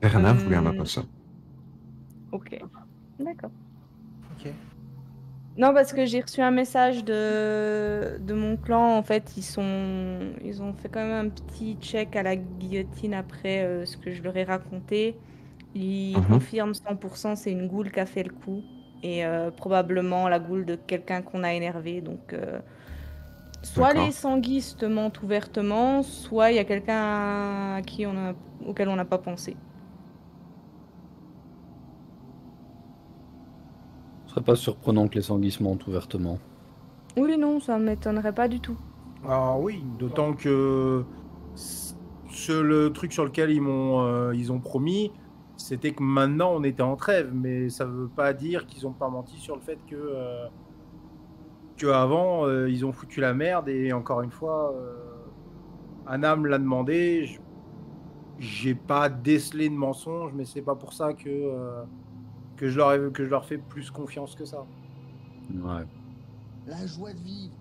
Bernard voulait un opossum. Ok. D'accord. Ok. Non, parce que j'ai reçu un message de mon clan. En fait, ils ont fait quand même un petit check à la guillotine après ce que je leur ai raconté. Ils confirment 100%, c'est une goule qui a fait le coup. Et probablement la goule de quelqu'un qu'on a énervé. Donc, soit D'accord. les sanguistes te mentent ouvertement, soit il y a quelqu'un auquel on n'a pas pensé. Ce serait pas surprenant que les sanguis se mentent ouvertement. Oui, non, ça m'étonnerait pas du tout. Ah oui, d'autant que le truc sur lequel ils ont promis, c'était que maintenant on était en trêve, mais ça veut pas dire qu'ils ont pas menti sur le fait que avant ils ont foutu la merde et encore une fois, Anna me l'a demandé, j'ai pas décelé de mensonge, mais c'est pas pour ça que je leur fais plus confiance que ça. Ouais. La joie de vivre.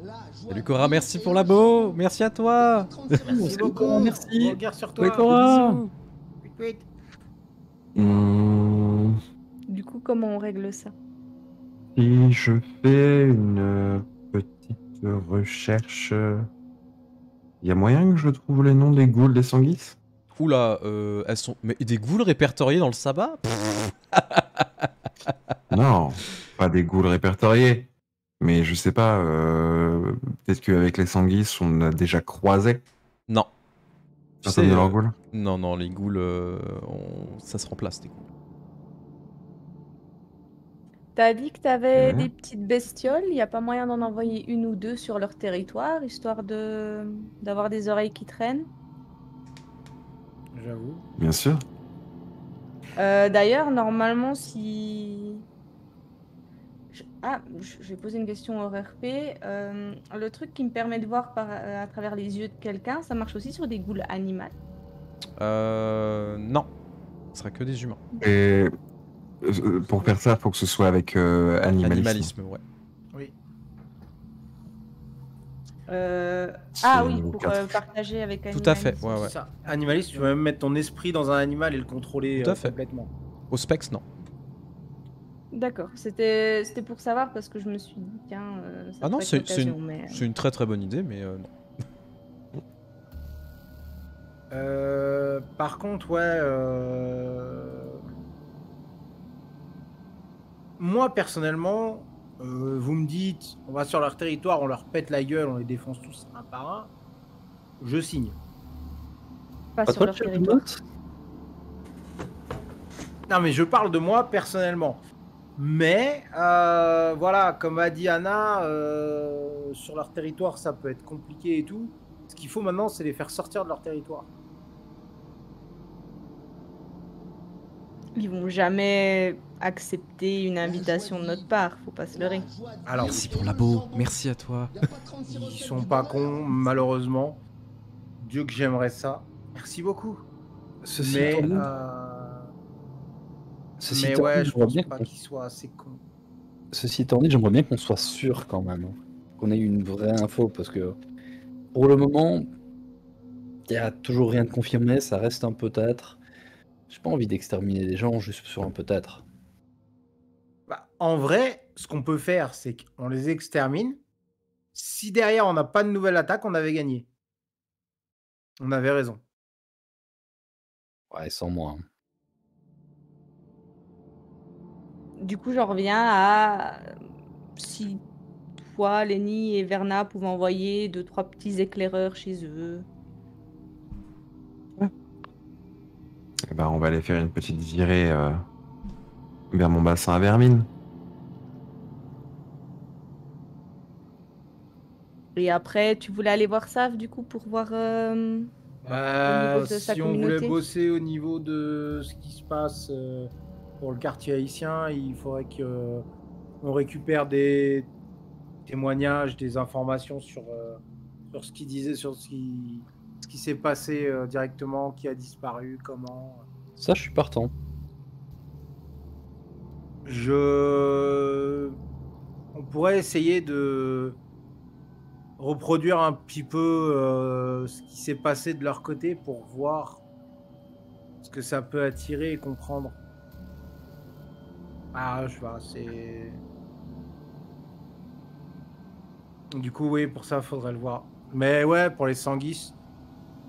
La joie Salut de Cora, vivre, merci c'est pour l'abo. un Merci à toi. Merci beaucoup, merci. Regarde sur Ouais, toi. Cora. Bisous. Vite, vite. Du coup, comment on règle ça? Si je fais une petite recherche, il y a moyen que je trouve les noms des ghouls des sanguis? Oula, elles sont. Mais des ghouls répertoriés dans le sabbat? Non, pas des ghouls répertoriés. Mais je sais pas, peut-être qu'avec les sanguis, on a déjà croisé Non. Tu certains sais, de leurs ghouls. non, non, les ghouls, ça se remplace, les ghouls. T'as dit que t'avais Ouais. des petites bestioles, il n'y a pas moyen d'en envoyer une ou deux sur leur territoire, histoire d'avoir des oreilles qui traînent? J'avoue. Bien sûr. D'ailleurs, normalement, si... je vais poser une question au RP. Le truc qui me permet de voir à travers les yeux de quelqu'un, ça marche aussi sur des ghouls animales? Non. Ce sera que des humains. Et pour faire ça, il faut que ce soit avec animalisme. Animalisme, ouais. Oui. Ah oui, niveau pour 4. Partager avec Tout animalisme. à fait, ouais, ouais. C'est ça. Animaliste, tu peux même mettre ton esprit dans un animal et le contrôler Tout à fait. complètement. Au Spex, non. D'accord, c'était pour savoir parce que je me suis dit, tiens, ça Ah non, pourrait être c'est l'occasion, mais... une très très bonne idée, mais non. Par contre, ouais. Moi, personnellement, vous me dites, on va sur leur territoire, on leur pète la gueule, on les défonce tous un par un. Je signe. Pas Pas sur toi, leur tu as une territoire. note? Non, mais je parle de moi personnellement. Mais voilà, comme a dit Anna, sur leur territoire, ça peut être compliqué et tout. Ce qu'il faut maintenant, c'est les faire sortir de leur territoire. Ils vont jamais accepter une invitation de notre part, faut pas se leurrer. Alors, Merci pour l'abo, merci à toi. ils sont pas cons, malheureusement. Dieu que j'aimerais ça. Merci beaucoup. Ceci Mais, étant dit, mais étant ouais, dit, je pense pas qu'ils soient assez cons. Ceci étant dit, j'aimerais bien qu'on soit sûr quand même, hein, qu'on ait une vraie info, parce que pour le moment, il n'y a toujours rien de confirmé, ça reste un peut-être. J'ai pas envie d'exterminer des gens juste sur un peut-être. Bah, en vrai, ce qu'on peut faire, c'est qu'on les extermine. Si derrière on n'a pas de nouvelle attaque, on avait gagné. On avait raison. Ouais, sans moi. Hein. Du coup, j'en reviens à si toi, Lenny et Verna pouvaient envoyer 2-3 petits éclaireurs chez eux. Eh ben, on va aller faire une petite virée vers mon bassin à vermine. Et après, tu voulais aller voir Sav, du coup, pour voir... niveau de sa Si on voulait communauté. bosser au niveau de ce qui se passe pour le quartier haïtien, il faudrait que on récupère des témoignages, des informations sur ce qu'il disait, sur ce qui s'est passé directement, qui a disparu, comment. Ça, je suis partant. On pourrait essayer de reproduire un petit peu ce qui s'est passé de leur côté pour voir ce que ça peut attirer et comprendre. Ah, je vois, c'est... Du coup, oui, pour ça, faudrait le voir. Mais ouais, pour les Sanguis,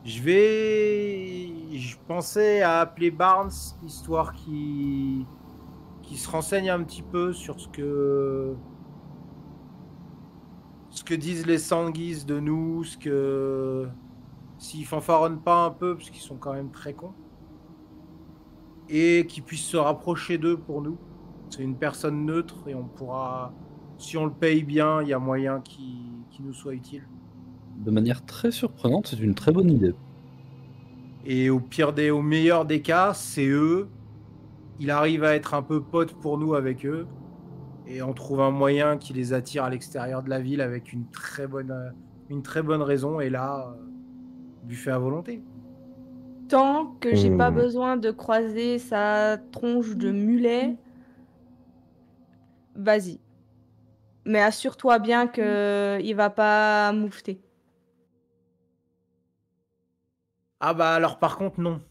je pensais à appeler Barnes, histoire qu'il se renseigne un petit peu sur ce que disent les Sanguis de nous, s'ils fanfaronnent pas un peu, parce qu'ils sont quand même très cons, et qu'ils puissent se rapprocher d'eux pour nous. C'est une personne neutre et on pourra, si on le paye bien, il y a moyen qu'il nous soit utile. De manière très surprenante, c'est une très bonne idée. Et au meilleur des cas, c'est eux. Il arrive à être un peu pote pour nous avec eux. Et on trouve un moyen qui les attire à l'extérieur de la ville avec une très bonne raison. Et là, buffet à volonté. Tant que j'ai pas besoin de croiser sa tronche de mulet, vas-y. Mais assure-toi bien qu'il va pas moufter. Ah bah alors par contre non.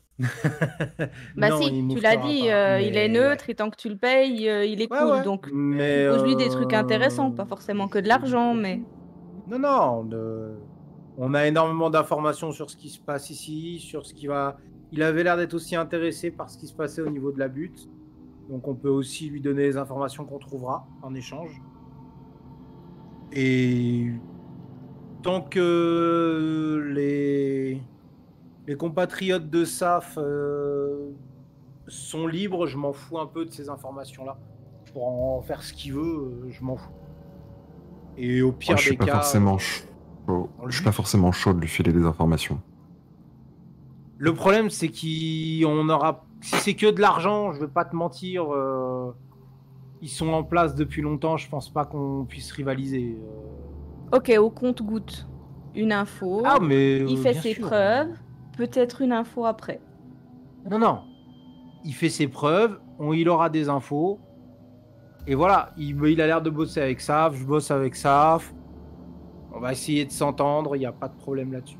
Bah Non, si, il tu l'as mouffera dit, pas, il est mais neutre et tant que tu le payes, il est ouais, cool. ouais. Donc Mais pose-lui des trucs intéressants, pas forcément que de l'argent, mais... Non, on a énormément d'informations sur ce qui se passe ici, sur ce qui va... Il avait l'air d'être aussi intéressé par ce qui se passait au niveau de la butte. Donc on peut aussi lui donner les informations qu'on trouvera en échange. Et tant que les compatriotes de SAF sont libres, je m'en fous un peu de ces informations-là. Pour en faire ce qu'il veut, je m'en fous. Et au pire Moi, je suis des pas cas... forcément chaud. Je suis pas forcément chaud de lui filer des informations. Le problème, c'est qu'on aura... Si c'est que de l'argent, je vais pas te mentir, ils sont en place depuis longtemps, je pense pas qu'on puisse rivaliser. Ok, au compte-goutte, une info, Ah, mais... il fait bien ses sûr. preuves, peut-être une info après. Non. Il fait ses preuves, il aura des infos. Et voilà, il a l'air de bosser avec SAF, je bosse avec SAF. On va essayer de s'entendre, il n'y a pas de problème là-dessus.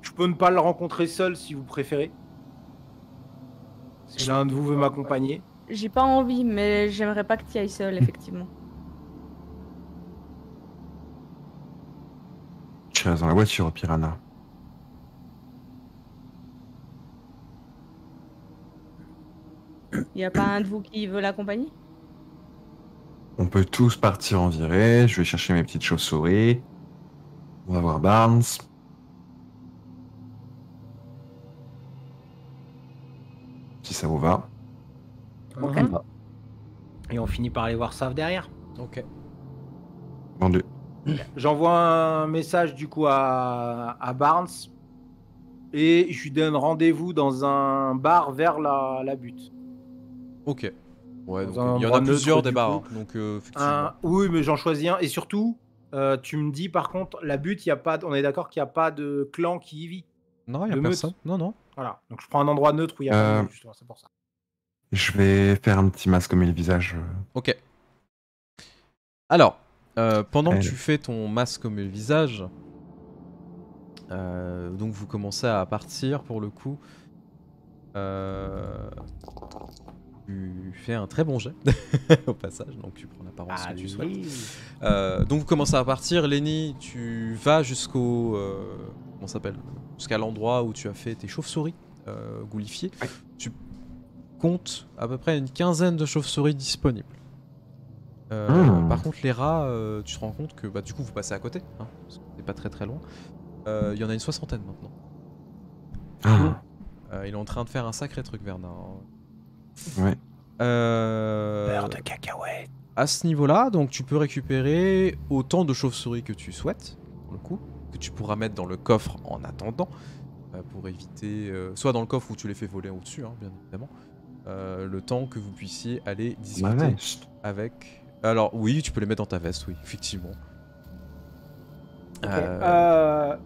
Je peux ne pas le rencontrer seul si vous préférez. Si l'un de vous veut m'accompagner. J'ai pas envie, mais j'aimerais pas que tu ailles seul, effectivement. Tu restes dans la voiture, Piranha. Y a pas un de vous qui veut l'accompagner? On peut tous partir en virée. Je vais chercher mes petites chauves-souris. On va voir Barnes. Si ça vous va. Ok. Mhm. Et on finit par aller voir SAF derrière. Ok. Vendu. J'envoie un message du coup à Barnes. Et je lui donne rendez-vous dans un bar vers la butte. Ok. Ouais, Dans donc, un il y en endroit a plusieurs neutre, des du bars, coup. hein, donc effectivement. Oui, mais j'en choisis un. Et surtout, tu me dis par contre, la butte, on est d'accord qu'il n'y a pas de clan qui y vit. Non, il y a de meute. personne. Non. Voilà. Donc je prends un endroit neutre où il n'y a pas de meute, justement, c'est pour ça. Je vais faire un petit masque au milieu du visage. Ok. Alors, pendant que Elle. tu fais ton masque au le visage, donc vous commencez à partir pour le coup. Tu fais un très bon jet au passage, donc tu prends l'apparence que tu souhaites. Donc vous commencez à partir. Lenny, tu vas jusqu'au comment ça s'appelle, jusqu'à l'endroit où tu as fait tes chauves-souris goulifiées. Ouais. Tu comptes à peu près une quinzaine de chauves-souris disponibles. Par contre, les rats, tu te rends compte que du coup vous passez à côté, hein, parce que c'est pas très loin. Il y en a une soixantaine maintenant. Ah, Il est en train de faire un sacré truc, Bernard. ouais. Beurre de cacahuète. À ce niveau-là, donc tu peux récupérer autant de chauves-souris que tu souhaites, pour le coup. que tu pourras mettre dans le coffre en attendant, pour éviter, soit dans le coffre où tu les fais voler au-dessus, hein, bien évidemment, le temps que vous puissiez aller Ma discuter veste. avec... Alors oui, tu peux les mettre dans ta veste, oui, effectivement. Ok.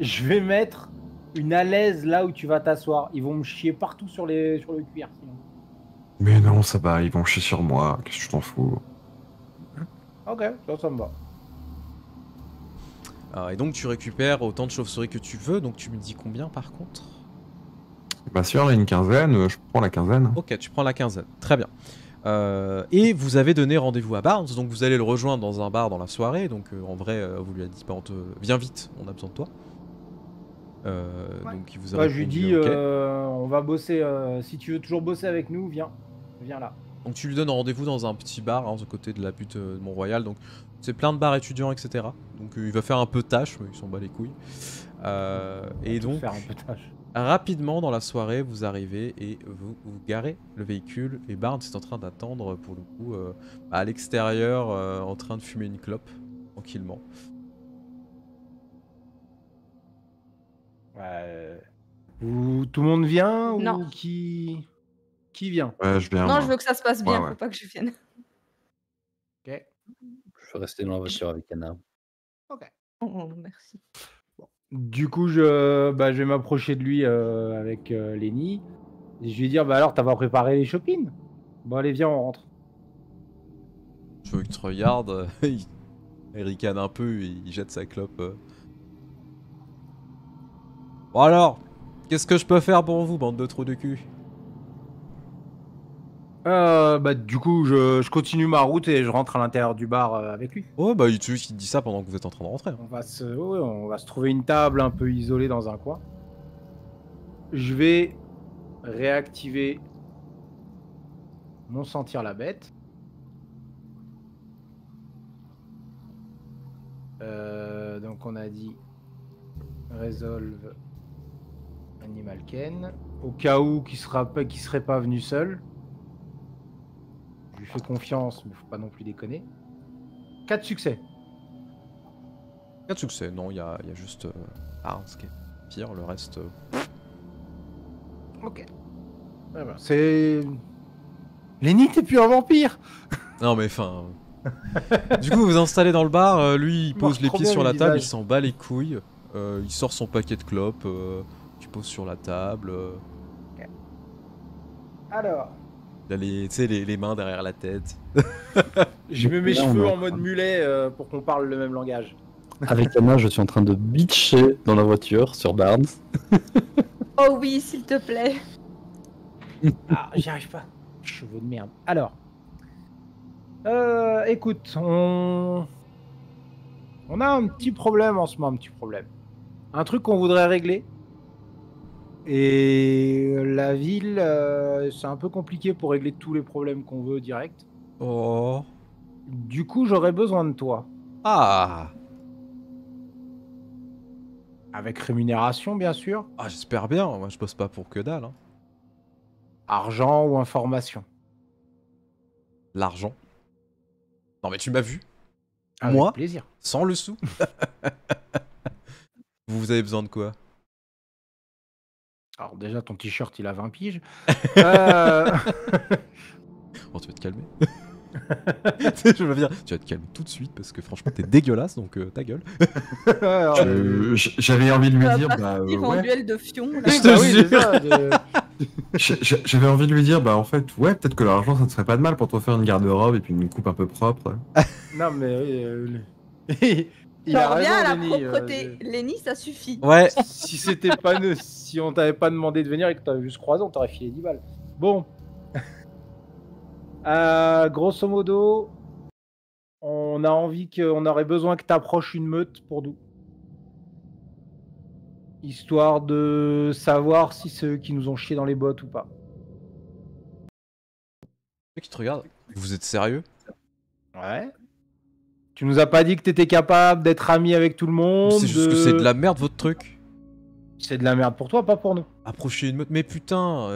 Je vais mettre une à l'aise là où tu vas t'asseoir. Ils vont me chier partout sur le cuir. Sinon. Mais non, ça va, ils vont chier sur moi. Qu'est-ce que je t'en fous? Ok, ça me va. Et donc tu récupères autant de chauves-souris que tu veux, donc tu me dis combien par contre? Bah si on a une quinzaine, je prends la quinzaine. Ok, tu prends la quinzaine, très bien. Et vous avez donné rendez-vous à Barnes, donc vous allez le rejoindre dans un bar dans la soirée, donc en vrai vous lui avez dit, viens vite, on a besoin de toi. Donc il vous a Bah, je lui répondu, dis, ok. on va bosser. Si tu veux toujours bosser avec nous, viens là. Donc tu lui donnes rendez-vous dans un petit bar, hein, de côté de la butte de Mont-Royal, donc c'est plein de bars étudiants, etc. Donc il va faire un peu tâche, mais il s'en bat les couilles. Et donc, Faire un peu tâche. rapidement dans la soirée, vous arrivez et vous garez le véhicule, et Barnes est en train d'attendre, pour le coup, à l'extérieur, en train de fumer une clope, tranquillement. Tout le monde vient Non. ou qui vient? Ouais, je viens. Non, moi. je veux que ça se passe bien, Ouais. faut pas que je vienne. Ok. Je vais rester dans la voiture avec Anna. Oh, merci. Du coup, je vais m'approcher de lui avec Lenny. Et je vais lui dire, bah alors, t'as pas préparé les shopping? Bon, allez, viens, on rentre. Je veux qu'il te regarde, il ricane un peu et il jette sa clope. Bon alors, qu'est-ce que je peux faire pour vous, bande de trous de cul? Du coup, je continue ma route et je rentre à l'intérieur du bar avec lui. Oh bah il te dit ça pendant que vous êtes en train de rentrer. On va se trouver une table un peu isolée dans un coin. Je vais réactiver mon sentir la bête. Donc on a dit Resolve Animal Ken. Au cas où qu'il serait pas venu seul. Je lui fais confiance, mais faut pas non plus déconner. 4 succès. 4 succès, non, il y a juste Barnes qui est pire, le reste... Ok. C'est... Lenny, t'es plus un vampire. Non mais enfin... Du coup vous vous installez dans le bar, lui il Marche pose les trop pieds bien, sur le la table, il visage. s'en bat les couilles, il sort son paquet de clopes, tu poses sur la table, Alors, il a les mains derrière la tête. je mets mes Là, on cheveux est en en mode train- mulet pour qu'on parle le même langage. Avec Anna, je suis en train de bitcher dans la voiture sur Barnes. Oh oui, s'il te plaît. Ah, j'y arrive pas. Cheveux de merde. Alors, écoute, on a un petit problème en ce moment, un petit problème. Un truc qu'on voudrait régler. Et la ville, c'est un peu compliqué pour régler tous les problèmes qu'on veut direct. Oh... Du coup, j'aurais besoin de toi. Ah, Avec rémunération, bien sûr. ah j'espère bien, moi je bosse pas pour que dalle, hein. Argent ou information. L'argent. Non mais tu m'as vu, Avec Moi plaisir. sans le sou. Vous avez besoin de quoi? Alors déjà, ton t-shirt, il a 20 piges. Bon, tu vas te calmer. Je veux dire, tu vas te calmer tout de suite parce que franchement t'es dégueulasse, donc ta gueule. J'avais envie de lui On va dire, partir en ouais. duel de fion. Là. Je te jure. J'avais envie de lui dire, bah en fait, ouais, peut-être que l'argent ça te ferait pas de mal pour te refaire une garde-robe et puis une coupe un peu propre. Non, mais il J'en a reviens à raison, la Lenny. propreté. Lenny, ça suffit. Ouais. Si c'était pas nous, si on t'avait pas demandé de venir et que t'avais juste croisé, on t'aurait filé 10 balles. Bon. Grosso modo, on aurait besoin que t'approches une meute pour nous. Histoire de savoir si c'est eux qui nous ont chié dans les bottes ou pas. Ceux qui te regardent, vous êtes sérieux? Ouais. Tu nous as pas dit que t'étais capable d'être ami avec tout le monde. C'est juste que c'est de la merde votre truc. C'est de la merde pour toi, pas pour nous. Approchez une meute, mais putain,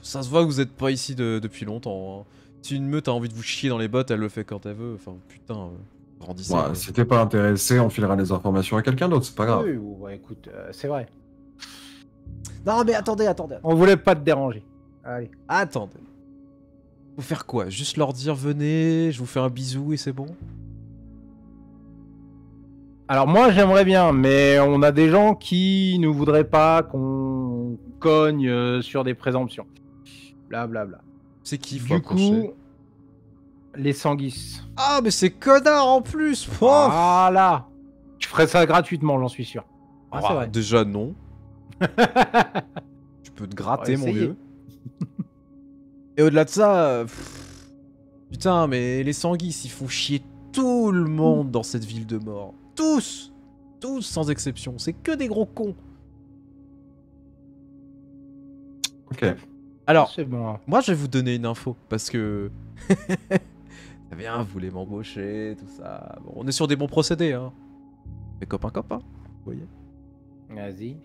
ça se voit que vous êtes pas ici depuis longtemps, hein. Si une meute a envie de vous chier dans les bottes, elle le fait quand elle veut. Enfin, putain, Grandissez. Ouais, si t'es pas intéressé, on filera les informations à quelqu'un d'autre, c'est pas grave. Oui, ouais, écoute, c'est vrai. Non, mais attendez. On voulait pas te déranger. Allez. Attendez. Faut faire quoi? Juste leur dire venez, je vous fais un bisou et c'est bon? Alors moi j'aimerais bien, mais on a des gens qui ne voudraient pas qu'on cogne sur des présomptions. Blablabla. C'est qui faut Du coup, approcher? les sanguis. Ah, mais c'est connard en plus! Oh Voilà. Je ferais ça gratuitement, j'en suis sûr. Ah, c'est vrai. Déjà non. Tu peux te gratter, On va mon essayer. vieux. Et au-delà de ça, putain, mais les sanguis, ils font chier tout le monde dans cette ville de mort. Tous! Tous sans exception. C'est que des gros cons. Ok. Alors, C'est bon. moi, je vais vous donner une info parce que. C'est bien, vous voulez m'embaucher, tout ça. Bon, on est sur des bons procédés, hein. Mais copains, vous voyez. Vas-y.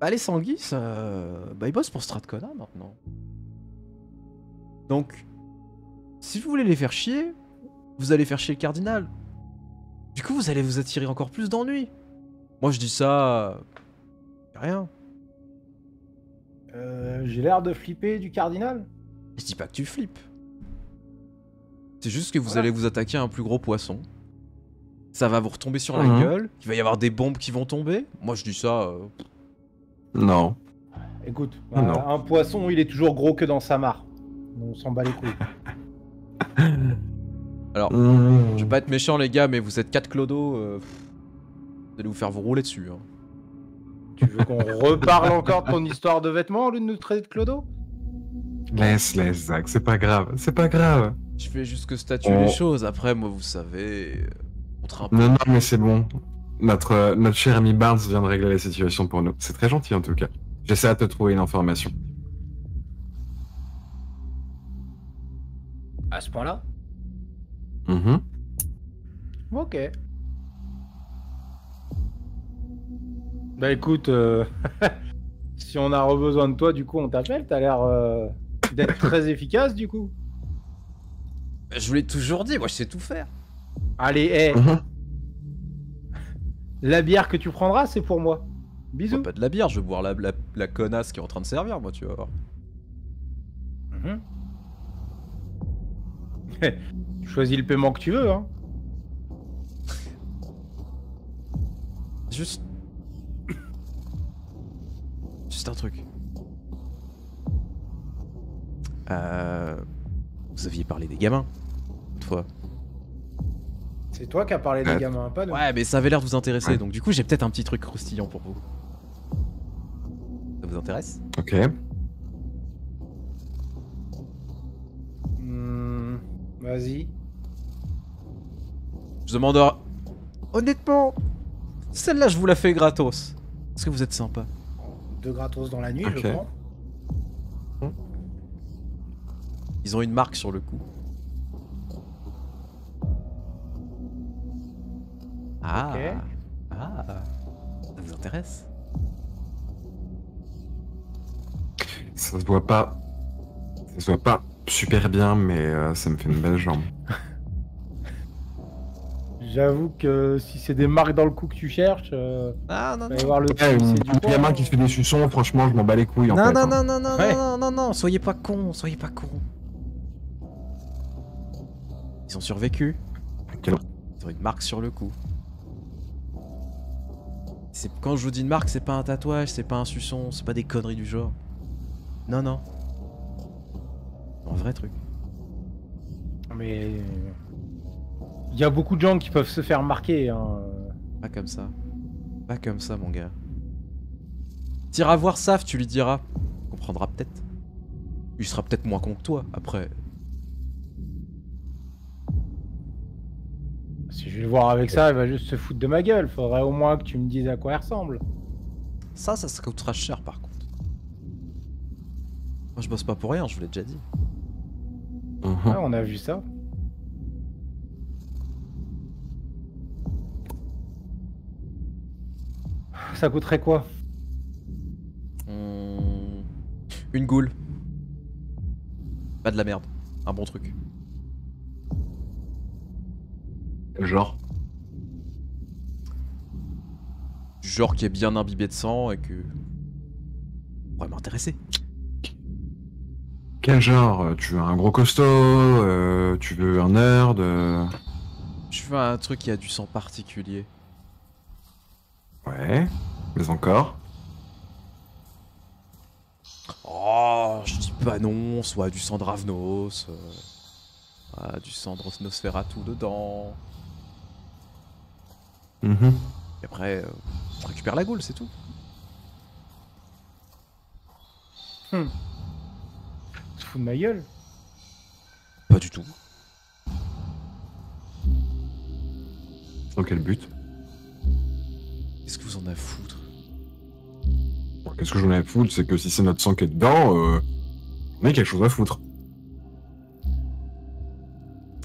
Bah, les sanguis, ils bossent pour Stratcona maintenant. Donc, si vous voulez les faire chier, vous allez faire chier le cardinal. Du coup, vous allez vous attirer encore plus d'ennuis. Moi, je dis ça. Rien. J'ai l'air de flipper du cardinal. Je dis pas que tu flippes. C'est juste que vous Voilà. allez vous attaquer à un plus gros poisson. Ça va vous retomber sur la Mhm. gueule. Il va y avoir des bombes qui vont tomber. Moi, je dis ça. Non. Écoute, Ah, non. un poisson, il est toujours gros que dans sa mare. On s'en bat les couilles. Alors, Mmh. je vais pas être méchant, les gars, mais vous êtes 4 clodos. Vous allez vous faire vous rouler dessus. Hein. Tu veux qu'on reparle encore de ton histoire de vêtements au lieu de nous traiter de clodo? Laisse, Zach, c'est pas grave, c'est pas grave. Je fais juste que statuer Oh. les choses. Après, moi, vous savez. Contre un peu. Non, mais c'est bon. Notre cher ami Barnes vient de régler la situation pour nous. C'est très gentil en tout cas. J'essaie de te trouver une information. À ce point-là? Mhm. Ok. Bah écoute, si on a besoin de toi, du coup, on t'appelle. T'as l'air d'être très efficace, du coup. Je vous l'ai toujours dit, moi, je sais tout faire. Allez, Mhm. la bière que tu prendras, c'est pour moi. Je Bisous. bois pas de la bière, je vais boire la connasse qui est en train de servir, moi, tu vas voir. Mhm. Tu choisis le paiement que tu veux, hein. Juste. Juste un truc. Vous aviez parlé des gamins, une fois. C'est toi qui as parlé des Ouais. gamins, pas nous. Ouais, mais ça avait l'air de vous intéresser, Ouais. donc du coup, j'ai peut-être un petit truc croustillant pour vous. Ça vous intéresse? Ok. Vas-y. Je demande. Honnêtement, celle-là, je vous la fais gratos. Parce que vous êtes sympa. 2 gratos dans la nuit, Ok. je prends. Ils ont une marque sur le cou. Ah. Ok. Ah. Ça vous intéresse? Ça se voit pas. Ça se voit pas super bien, mais ça me fait une belle jambe. J'avoue que si c'est des marques dans le coup que tu cherches, Ah non, va y avoir le Ouais, prix, c'est du un poids, gamin hein. qui se fait des suçons, franchement, je m'en bats les couilles en Non, fait. non, hein. non, non, non, Ouais. non, soyez pas cons, soyez pas cons. Ils ont survécu. Quel- Ils ont une marque sur le cou. Quand je vous dis une marque, c'est pas un tatouage, c'est pas un suçon, c'est pas des conneries du genre. Non, non. Un vrai truc. Mais il y a beaucoup de gens qui peuvent se faire marquer, hein. Pas comme ça. Pas comme ça, mon gars. T'iras voir Saf, tu lui diras. Il comprendra peut-être. Il sera peut-être moins con que toi, après. Si je vais le voir avec ça, il va juste se foutre de ma gueule. Faudrait au moins que tu me dises à quoi il ressemble. Ça coûtera cher par contre. Moi je bosse pas pour rien, je vous l'ai déjà dit. Mhm. Ouais, on a vu ça. Ça coûterait quoi? Une goule. Pas de la merde. Un bon truc. Genre. Du genre qui est bien imbibé de sang et que... pourrait m'intéresser. Quel genre? Tu veux un gros costaud? Tu veux un nerd? Je veux un truc qui a du sang particulier. Ouais. Mais encore? Oh, je dis pas non, soit du sang de Ravnos, du sang de Nosferatu dedans. Mhm. Et après, on récupère la Gaule, c'est tout. Tu te fous de ma gueule? Pas du tout. Dans quel but? Qu'est-ce que vous en avez à foutre? Qu'est-ce que j'en ai à foutre? C'est que si c'est notre sang qui est dedans, on a quelque chose à foutre.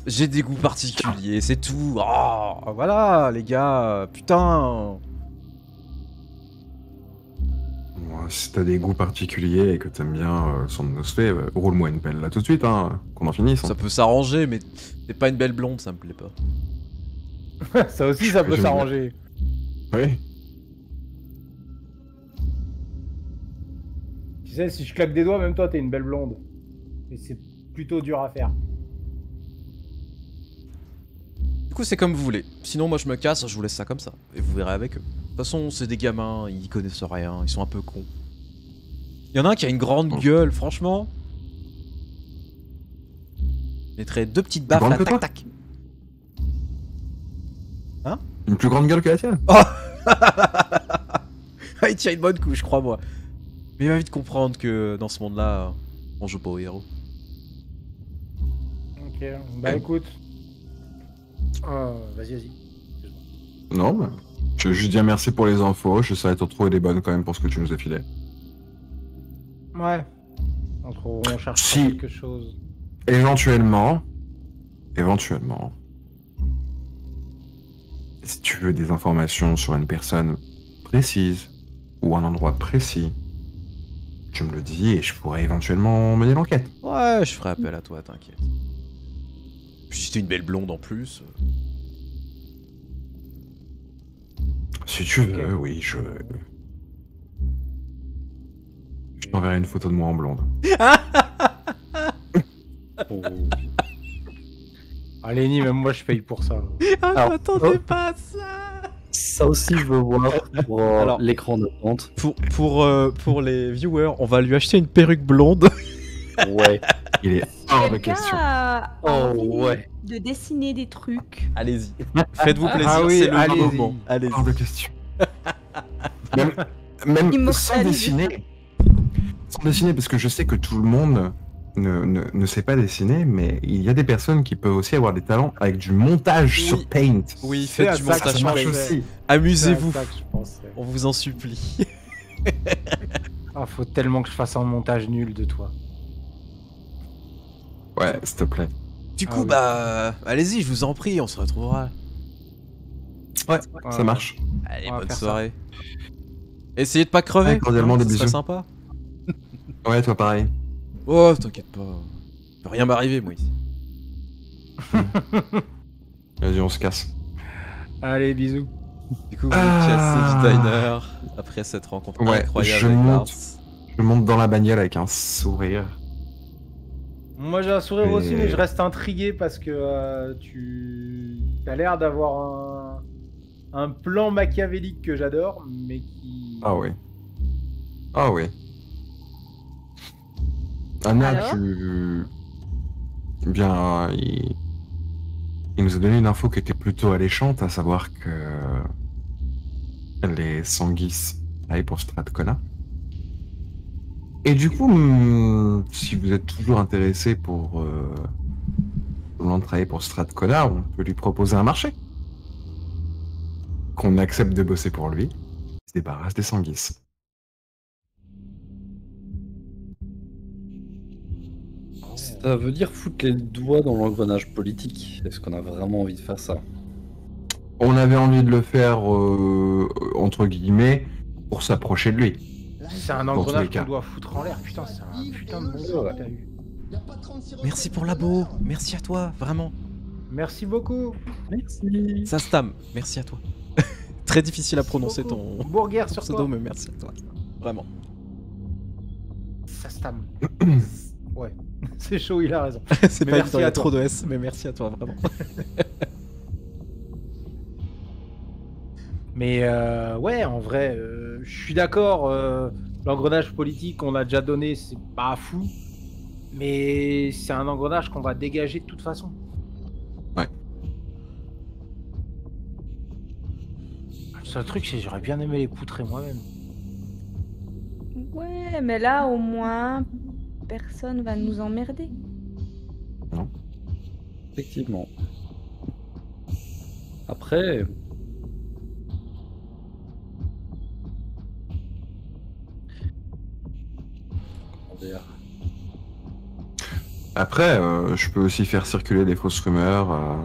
J'ai des goûts particuliers, c'est tout. Oh, voilà, les gars, putain. Moi, si t'as des goûts particuliers et que t'aimes bien son nosphée, roule-moi une pelle là tout de suite, hein, qu'on en finisse. Hein. Ça peut s'arranger, mais t'es pas une belle blonde, ça me plaît pas. Ça aussi, ça peut J'aime s'arranger. Oui. Tu sais, si je claque des doigts, même toi, t'es une belle blonde. Et c'est plutôt dur à faire. Du coup, c'est comme vous voulez. Sinon, moi, je me casse, je vous laisse ça comme ça. Et vous verrez avec eux. De toute façon, c'est des gamins, ils connaissent rien, ils sont un peu cons. Il y en a un qui a une grande gueule, franchement. Je mettrais 2 petites baffes Grande là, que toi tac tac. Une plus grande gueule que la tienne? Ah, il tient une bonne couche, crois-moi. Mais il va vite comprendre que dans ce monde-là, on joue pas au héros. Ok, bah écoute. Vas-y. Non, mais je veux juste dire merci pour les infos. J'essaierai de te retrouver des bonnes quand même pour ce que tu nous as filé. Ouais. On cherche Si. quelque chose. Éventuellement, si tu veux des informations sur une personne précise ou un endroit précis, tu me le dis et je pourrais éventuellement mener l'enquête. Ouais, je ferai appel à toi, t'inquiète. Si t'es une belle blonde en plus. Si tu veux, oui, je t'enverrai une photo de moi en blonde. Allez, Ni, même moi je paye pour ça. Ah, Alors, m'attendais oh. pas à ça. Ça aussi, je veux voir pour Alors- l'écran d'attente. Pour les viewers, on va lui acheter une perruque blonde. Ouais. Il est hors de Quelqu'un question. a Oh, envie ouais. de dessiner des trucs. Allez-y. Faites-vous plaisir, Ah oui, c'est le allez-y. moment. Allez-y. Hors de question. Même sans Immortaliser. dessiner. Sans dessiner, parce que je sais que tout le monde ne sait pas dessiner, mais il y a des personnes qui peuvent aussi avoir des talents avec du montage Oui. sur Paint. Oui, C'est faites à du ça que Ça montage. je marche pensais. aussi. Amusez-vous. C'est à ça que je pensais. On vous en supplie. Ah, faut tellement que je fasse un montage nul de toi. Ouais, s'il te plaît. Du Ah coup, oui. bah, allez-y, je vous en prie, on se retrouvera. Ouais, ça marche. Allez, On va bonne faire ça. soirée. Essayez de pas crever. Ouais, cordialement, des ce serait bisous. sympa. Ouais, toi pareil. Oh, t'inquiète pas. Il peut rien m'arriver, moi, ici. Vas-y, on se casse. Allez, bisous. Du coup, vous Ah. cassez du diner après cette rencontre Ouais, incroyable je avec monte. Lars. Je monte dans la bagnole avec un sourire. Moi j'ai un sourire Et- aussi, mais je reste intrigué parce que tu as l'air d'avoir un plan machiavélique que j'adore, mais qui. Ah oui. Ah oui. Anna, Alors Bien, il nous a donné une info qui était plutôt alléchante, à savoir que les Sanguis travaillent pour Strathcona. Et du coup, si vous êtes toujours intéressé pour travailler pour Strathcona, on peut lui proposer un marché. Qu'on accepte de bosser pour lui. Il se débarrasse des Sanguis. Ça veut dire foutre les doigts dans l'engrenage politique. Est-ce qu'on a vraiment envie de faire ça? On avait envie de le faire, entre guillemets, pour s'approcher de lui. C'est un Dans tous engrenage les cas. qu'on doit foutre en l'air. Putain, c'est un putain de bon Ouais. sort que t'as eu. Y a pas 36 Merci pour l'abo. Merci à toi, vraiment. Merci beaucoup. Merci. Sastam, merci à toi. Très difficile à Merci prononcer beaucoup. ton Bourguerre sur pseudo, toi. mais merci à toi. Vraiment. Ça stam. Ouais, c'est chaud, il a raison. C'est Mais pas merci évident, il y à a toi. trop de S, mais merci à toi, vraiment. Mais ouais, en vrai, je suis d'accord. L'engrenage politique qu'on a déjà donné, c'est pas fou. Mais c'est un engrenage qu'on va dégager de toute façon. Ouais. Le seul truc, c'est que j'aurais bien aimé les poutrer moi-même. Ouais, mais là, au moins, personne va nous emmerder. Effectivement. Après, comment dire, Après, je peux aussi faire circuler des fausses rumeurs.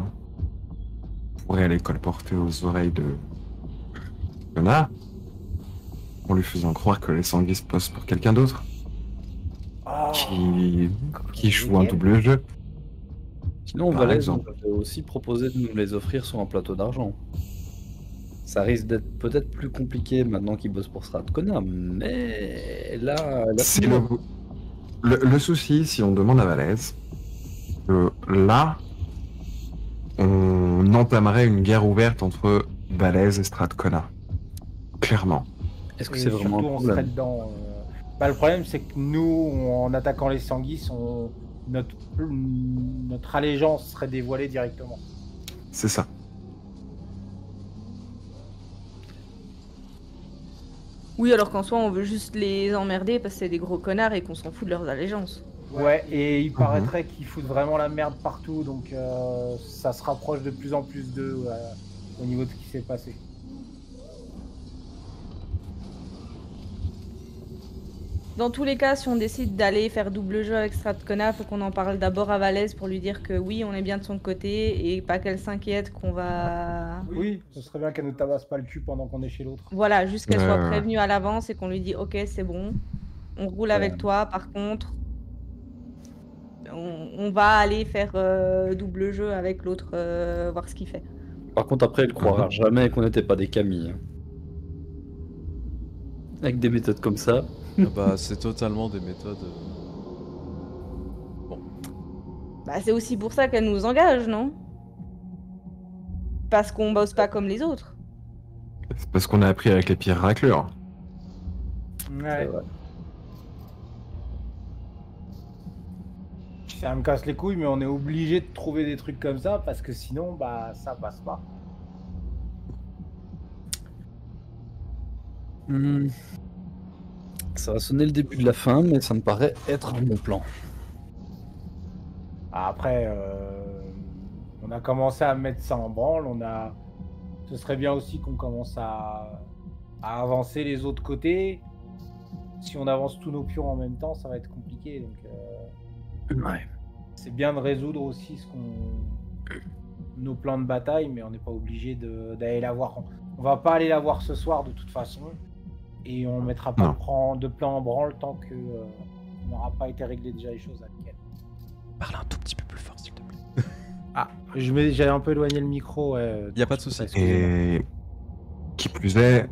Pourrait aller colporter aux oreilles de Connard, en lui faisant croire que les sanguis se posent pour quelqu'un d'autre, Oh, qui joue un double jeu. sinon Par Valès nous exemple. avait aussi proposé de nous les offrir sur un plateau d'argent. Ça risque d'être peut-être plus compliqué maintenant qu'il bosse pour Stratcona, mais là, C'est le souci, si on demande à Valès, que là, on entamerait une guerre ouverte entre Valès et Stratcona. Clairement. est-ce que et c'est vraiment surtout, un on serait problème? dedans. Bah, le problème, c'est que nous, en attaquant les sanguis, notre allégeance serait dévoilée directement. C'est ça. Oui, alors qu'en soi, on veut juste les emmerder parce que c'est des gros connards et qu'on s'en fout de leurs allégeances. Ouais, et il paraîtrait qu'ils foutent vraiment la merde partout, donc ça se rapproche de plus en plus d'eux au niveau de ce qui s'est passé. Dans tous les cas, si on décide d'aller faire double jeu avec Stratcona, faut qu'on en parle d'abord à Valès pour lui dire que oui, on est bien de son côté et pas qu'elle s'inquiète qu'on va... Oui, ce serait bien qu'elle ne tabasse pas le cul pendant qu'on est chez l'autre. Voilà, juste qu'elle Ouais, soit ouais. prévenue à l'avance et qu'on lui dit ok, c'est bon, on roule avec toi. Par contre, on va aller faire double jeu avec l'autre, voir ce qu'il fait. Par contre, après, elle croira jamais qu'on n'était pas des Camille. Avec des méthodes comme ça. Ah bah, c'est totalement des méthodes. Bah, c'est aussi pour ça qu'elle nous engage, non? Parce qu'on bosse pas comme les autres. C'est parce qu'on a appris avec les pires raclures. Ouais. vrai. Ça me casse les couilles, mais on est obligé de trouver des trucs comme ça parce que sinon, bah, ça passe pas. Ça va sonner le début de la fin, mais ça me paraît être un bon plan. Après, on a commencé à mettre ça en branle. Ce serait bien aussi qu'on commence à avancer les autres côtés. Si on avance tous nos pions en même temps, ça va être compliqué. Donc, Ouais. c'est bien de résoudre aussi nos plans de bataille, mais on n'est pas obligé d'aller la voir. On va pas aller la voir ce soir de toute façon. Et on mettra pas de plan en branle tant que on n'aura pas été réglé déjà les choses avec elle. Parle un tout petit peu plus fort, s'il te plaît. Ah, j'ai un peu éloigné le micro. Ouais, Y a pas de souci. excusez-moi. Et qui plus est,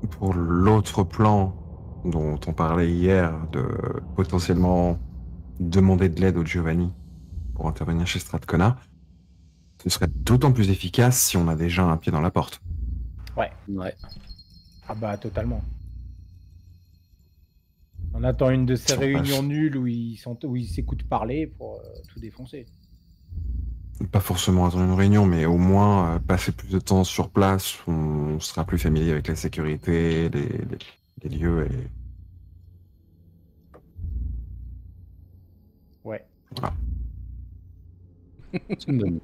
pour l'autre plan dont on parlait hier, de potentiellement demander de l'aide au Giovanni pour intervenir chez Stratcona, ce serait d'autant plus efficace si on a déjà un pied dans la porte. Ouais. Ah bah totalement. On attend une de ces Si on réunions passe. nulles où ils s'écoutent parler pour tout défoncer. Pas forcément attendre une réunion, mais au moins passer plus de temps sur place, où on sera plus familier avec la sécurité, les lieux et... Ouais. Voilà. C'est une bonne idée.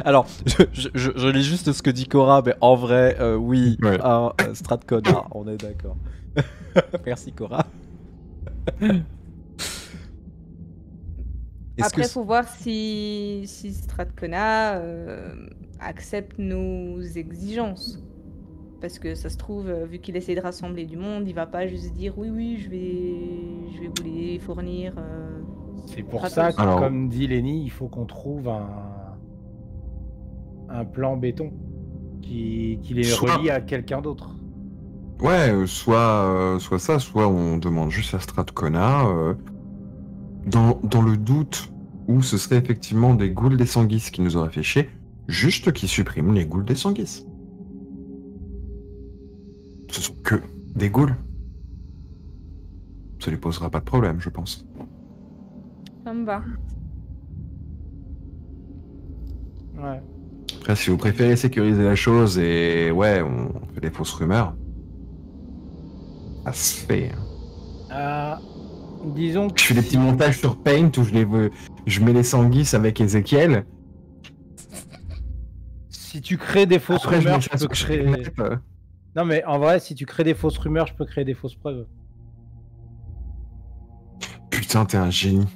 Alors, je lis juste ce que dit Cora, mais en vrai, oui, Ouais. Stratcona, on est d'accord. Merci Cora. Après, faut voir si Stratcona accepte nos exigences. Parce que ça se trouve, vu qu'il essaie de rassembler du monde, il va pas juste dire oui, je vais vous les fournir. C'est pour Attends. ça que, Alors- comme dit Lenny, il faut qu'on trouve un plan béton qui les Soit- relie à quelqu'un d'autre. Ouais, soit ça, soit on demande juste à Strathcona, dans le doute où ce serait effectivement des ghouls des Sanguis qui nous auraient fait chier, juste qu'ils suppriment les ghouls des Sanguis. Ce sont que des ghouls. Ça lui posera pas de problème, je pense. Ça me va. Ouais. Après, si vous préférez sécuriser la chose et ouais, on fait des fausses rumeurs, ça se fait. Hein. Disons que Je fais des petits montages sur Paint où je mets les Sanguis avec Ezekiel. si tu crées des fausses Après, je rumeurs, mets je ça peux sur créer. Skynet. Non, mais en vrai, si tu crées des fausses rumeurs, je peux créer des fausses preuves. Putain, t'es un génie.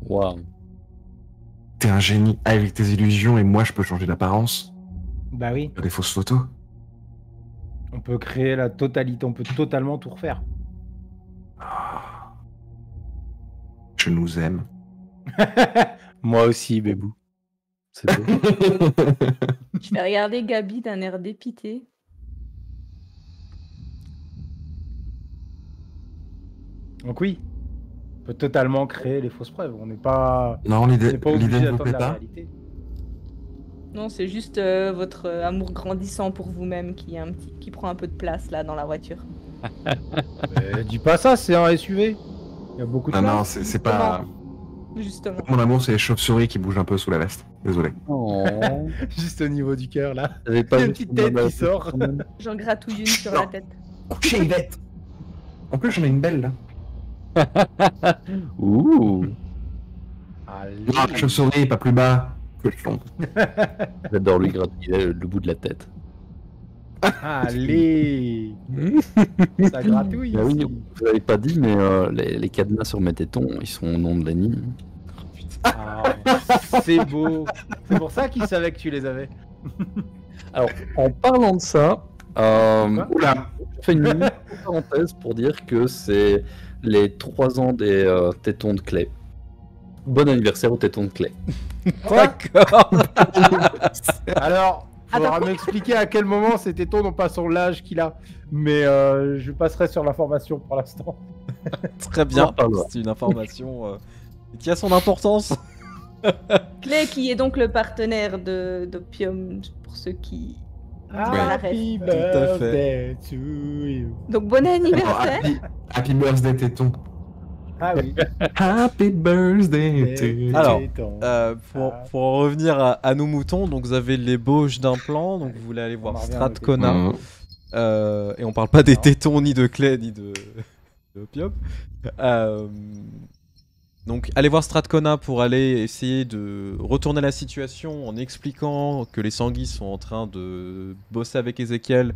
Waouh. T'es un génie avec tes illusions et moi je peux changer d'apparence. Bah oui, Faire des fausses photos. on peut créer la totalité, on peut totalement tout refaire. Je nous aime. Moi aussi, Bébou. C'est beau. Je vais regarder Gabi d'un air dépité. Donc oui, on peut totalement créer les fausses preuves. On n'est pas, Non, on l'idée n'est pas l'idée obligé ne vous d'attendre plaît la pas. réalité. Non, c'est juste votre amour grandissant pour vous-même qui prend un peu de place là dans la voiture. Dis pas ça, c'est un SUV. Il y a beaucoup de Non, non, place. c'est pas... Justement. Mon amour, c'est les chauves-souris qui bougent un peu sous la veste. Désolé. Oh. Juste au niveau du cœur là. T'avais Il y a une vu petite son tête nom qui sort. quand même J'en gratouille une sur la tête. Couchez Yvette. En plus, j'en ai une belle là. Ouh. Allez. Ah, chauve-souris, pas plus bas. Cochon. J'adore lui gratouiller le bout de la tête. Allez. Ça gratouille. Ah oui, ici. vous l'avez pas dit, mais les cadenas sur mes tétons, ils sont au nom de Lenny. Ah, c'est beau. C'est pour ça qu'il savait que tu les avais. Alors, en parlant de ça, Oula. je fais une mini parenthèse pour dire que c'est les 3 ans des tétons de Clay. Bon anniversaire aux tétons de Clay. D'accord. Alors, faudra Attends. m'expliquer à quel moment ces tétons n'ont pas son l'âge qu'il a. Mais je passerai sur l'information pour l'instant. Très bien. On en parlera. C'est une information qui a son importance. Clay qui est donc le partenaire d'Opium pour ceux qui... Happy Tout à birthday to you. Donc bon Oh, anniversaire. happy birthday, téton. Ah oui. Happy birthday to you. Alors, Tétons. Pour en revenir à nos moutons, donc vous avez l'ébauche d'un plan, donc vous voulez aller On voir en revient Strathcona. Mmh. Et on parle pas des Non. tétons, ni de Clay, ni de Opium. Donc allez voir Strathcona pour aller essayer de retourner la situation en expliquant que les Sanguis sont en train de bosser avec Ezekiel,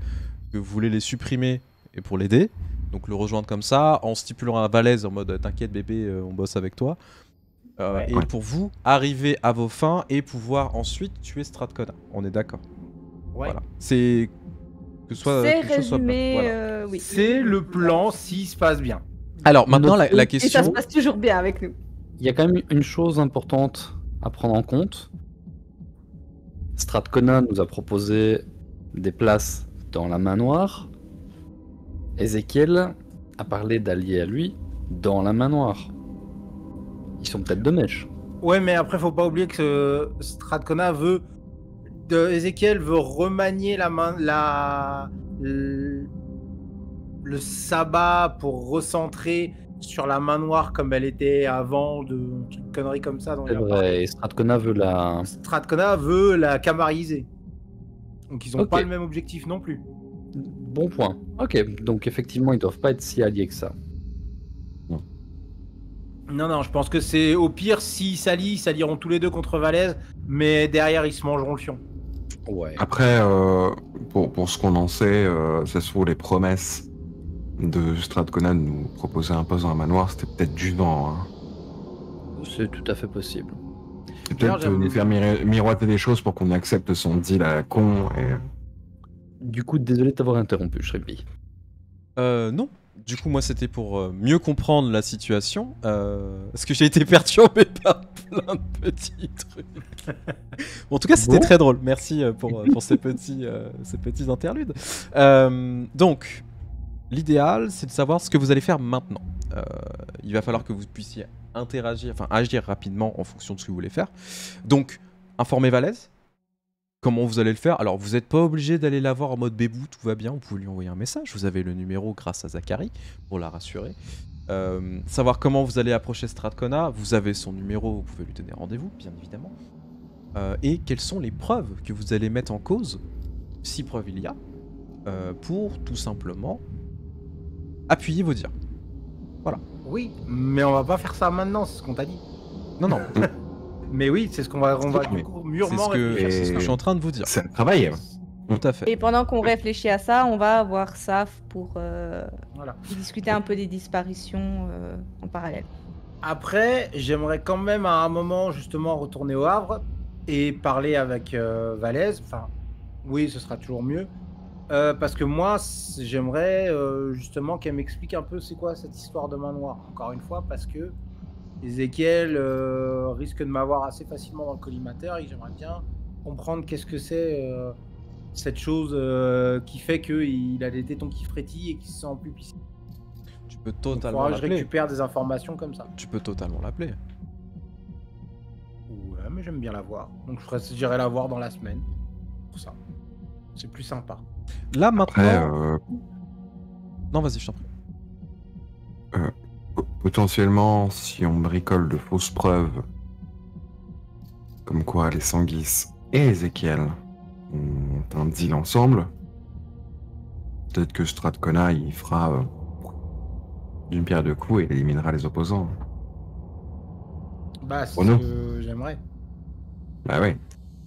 que vous voulez les supprimer et pour l'aider. Donc le rejoindre comme ça, en stipulant à Valaise en mode t'inquiète bébé, on bosse avec toi. Et Ouais. pour vous, arriver à vos fins et pouvoir ensuite tuer Strathcona. On est d'accord. Ouais. Voilà. C'est que soit C'est que les choses soient résumé, voilà. oui. C'est le plan s'il se passe bien. Alors maintenant la Et ça question. se passe toujours bien avec nous. Il y a quand même une chose importante à prendre en compte. Strathcona nous a proposé des places dans la main noire. Ezekiel a parlé d'alliés à lui dans la main noire. Ils sont peut-être de mèche. Ouais, mais après, faut pas oublier que Strathcona veut. Ezekiel veut remanier la main. Le sabbat pour recentrer sur la main noire comme elle était avant, de petites conneries comme ça. dont C'est il a parlé. vrai, et Strathcona veut la... Strathcona veut la camariser. Donc ils ont Ok. pas le même objectif non plus. Bon point. Ok, donc effectivement, ils doivent pas être si alliés que ça. Non, non, je pense que c'est au pire, s'ils s'allient, ils s'allieront tous les deux contre Valaise, mais derrière, ils se mangeront le fion. Ouais. Après, pour ce qu'on en sait, ça se trouve, les promesses de Strathcona de nous proposer un poste dans la manoir, c'était peut-être du vent. Hein. C'est tout à fait possible. C'est D'ailleurs, peut-être j'avais nous des- faire miroiter des choses pour qu'on accepte son deal à la con. Et... Du coup, désolé de t'avoir interrompu, Shrimpy. Non. du coup, moi, c'était pour mieux comprendre la situation. Parce que j'ai été perturbé par plein de petits trucs. Bon, en tout cas, c'était Bon. très drôle. Merci pour ces petits interludes. Donc, l'idéal, c'est de savoir ce que vous allez faire maintenant. Il va falloir que vous puissiez agir rapidement en fonction de ce que vous voulez faire. Donc, informez Valaise. Comment vous allez le faire? Alors, vous n'êtes pas obligé d'aller la voir en mode bébou, tout va bien, vous pouvez lui envoyer un message. Vous avez le numéro grâce à Zachary pour la rassurer. Savoir comment vous allez approcher Strathcona, vous avez son numéro, vous pouvez lui donner rendez-vous, bien évidemment. Et quelles sont les preuves que vous allez mettre en cause, si preuves il y a, pour tout simplement appuyer vos dires. Oui, mais on va pas faire ça maintenant, c'est ce qu'on t'a dit. Non, non, Mais oui, c'est ce qu'on va, Mais du coup c'est mûrement réfléchir. ce que je suis en train de vous dire. C'est un travail. Tout à fait. Et pendant qu'on réfléchit à ça, on va voir Saf pour Voilà. discuter un peu des disparitions en parallèle. Après, j'aimerais quand même à un moment justement retourner au Havre et parler avec Valaise. Enfin, oui, ce sera toujours mieux. Parce que moi, j'aimerais justement qu'elle m'explique un peu c'est quoi cette histoire de main noire. Encore une fois, parce que Ezekiel risque de m'avoir assez facilement dans le collimateur et j'aimerais bien comprendre qu'est-ce que c'est cette chose qui fait qu'il a des tétons qui frétillent et qui se sent plus piscine. Tu peux Donc, totalement faudra que je l'appeler. récupère des informations comme ça. Tu peux totalement l'appeler. Ouais, mais j'aime bien la voir. Donc j'irai la voir dans la semaine. Pour ça. C'est plus sympa. Là, maintenant... Après, Non, vas-y, je t'en prie. potentiellement, si on bricole de fausses preuves, comme quoi les Sanguis et Ezekiel ont un deal ensemble, peut-être que Strathcona il fera d'une pierre deux coups et il éliminera les opposants. Bah, c'est Oh ce non. que j'aimerais. Bah ouais.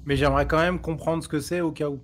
Mais j'aimerais quand même comprendre ce que c'est au cas où.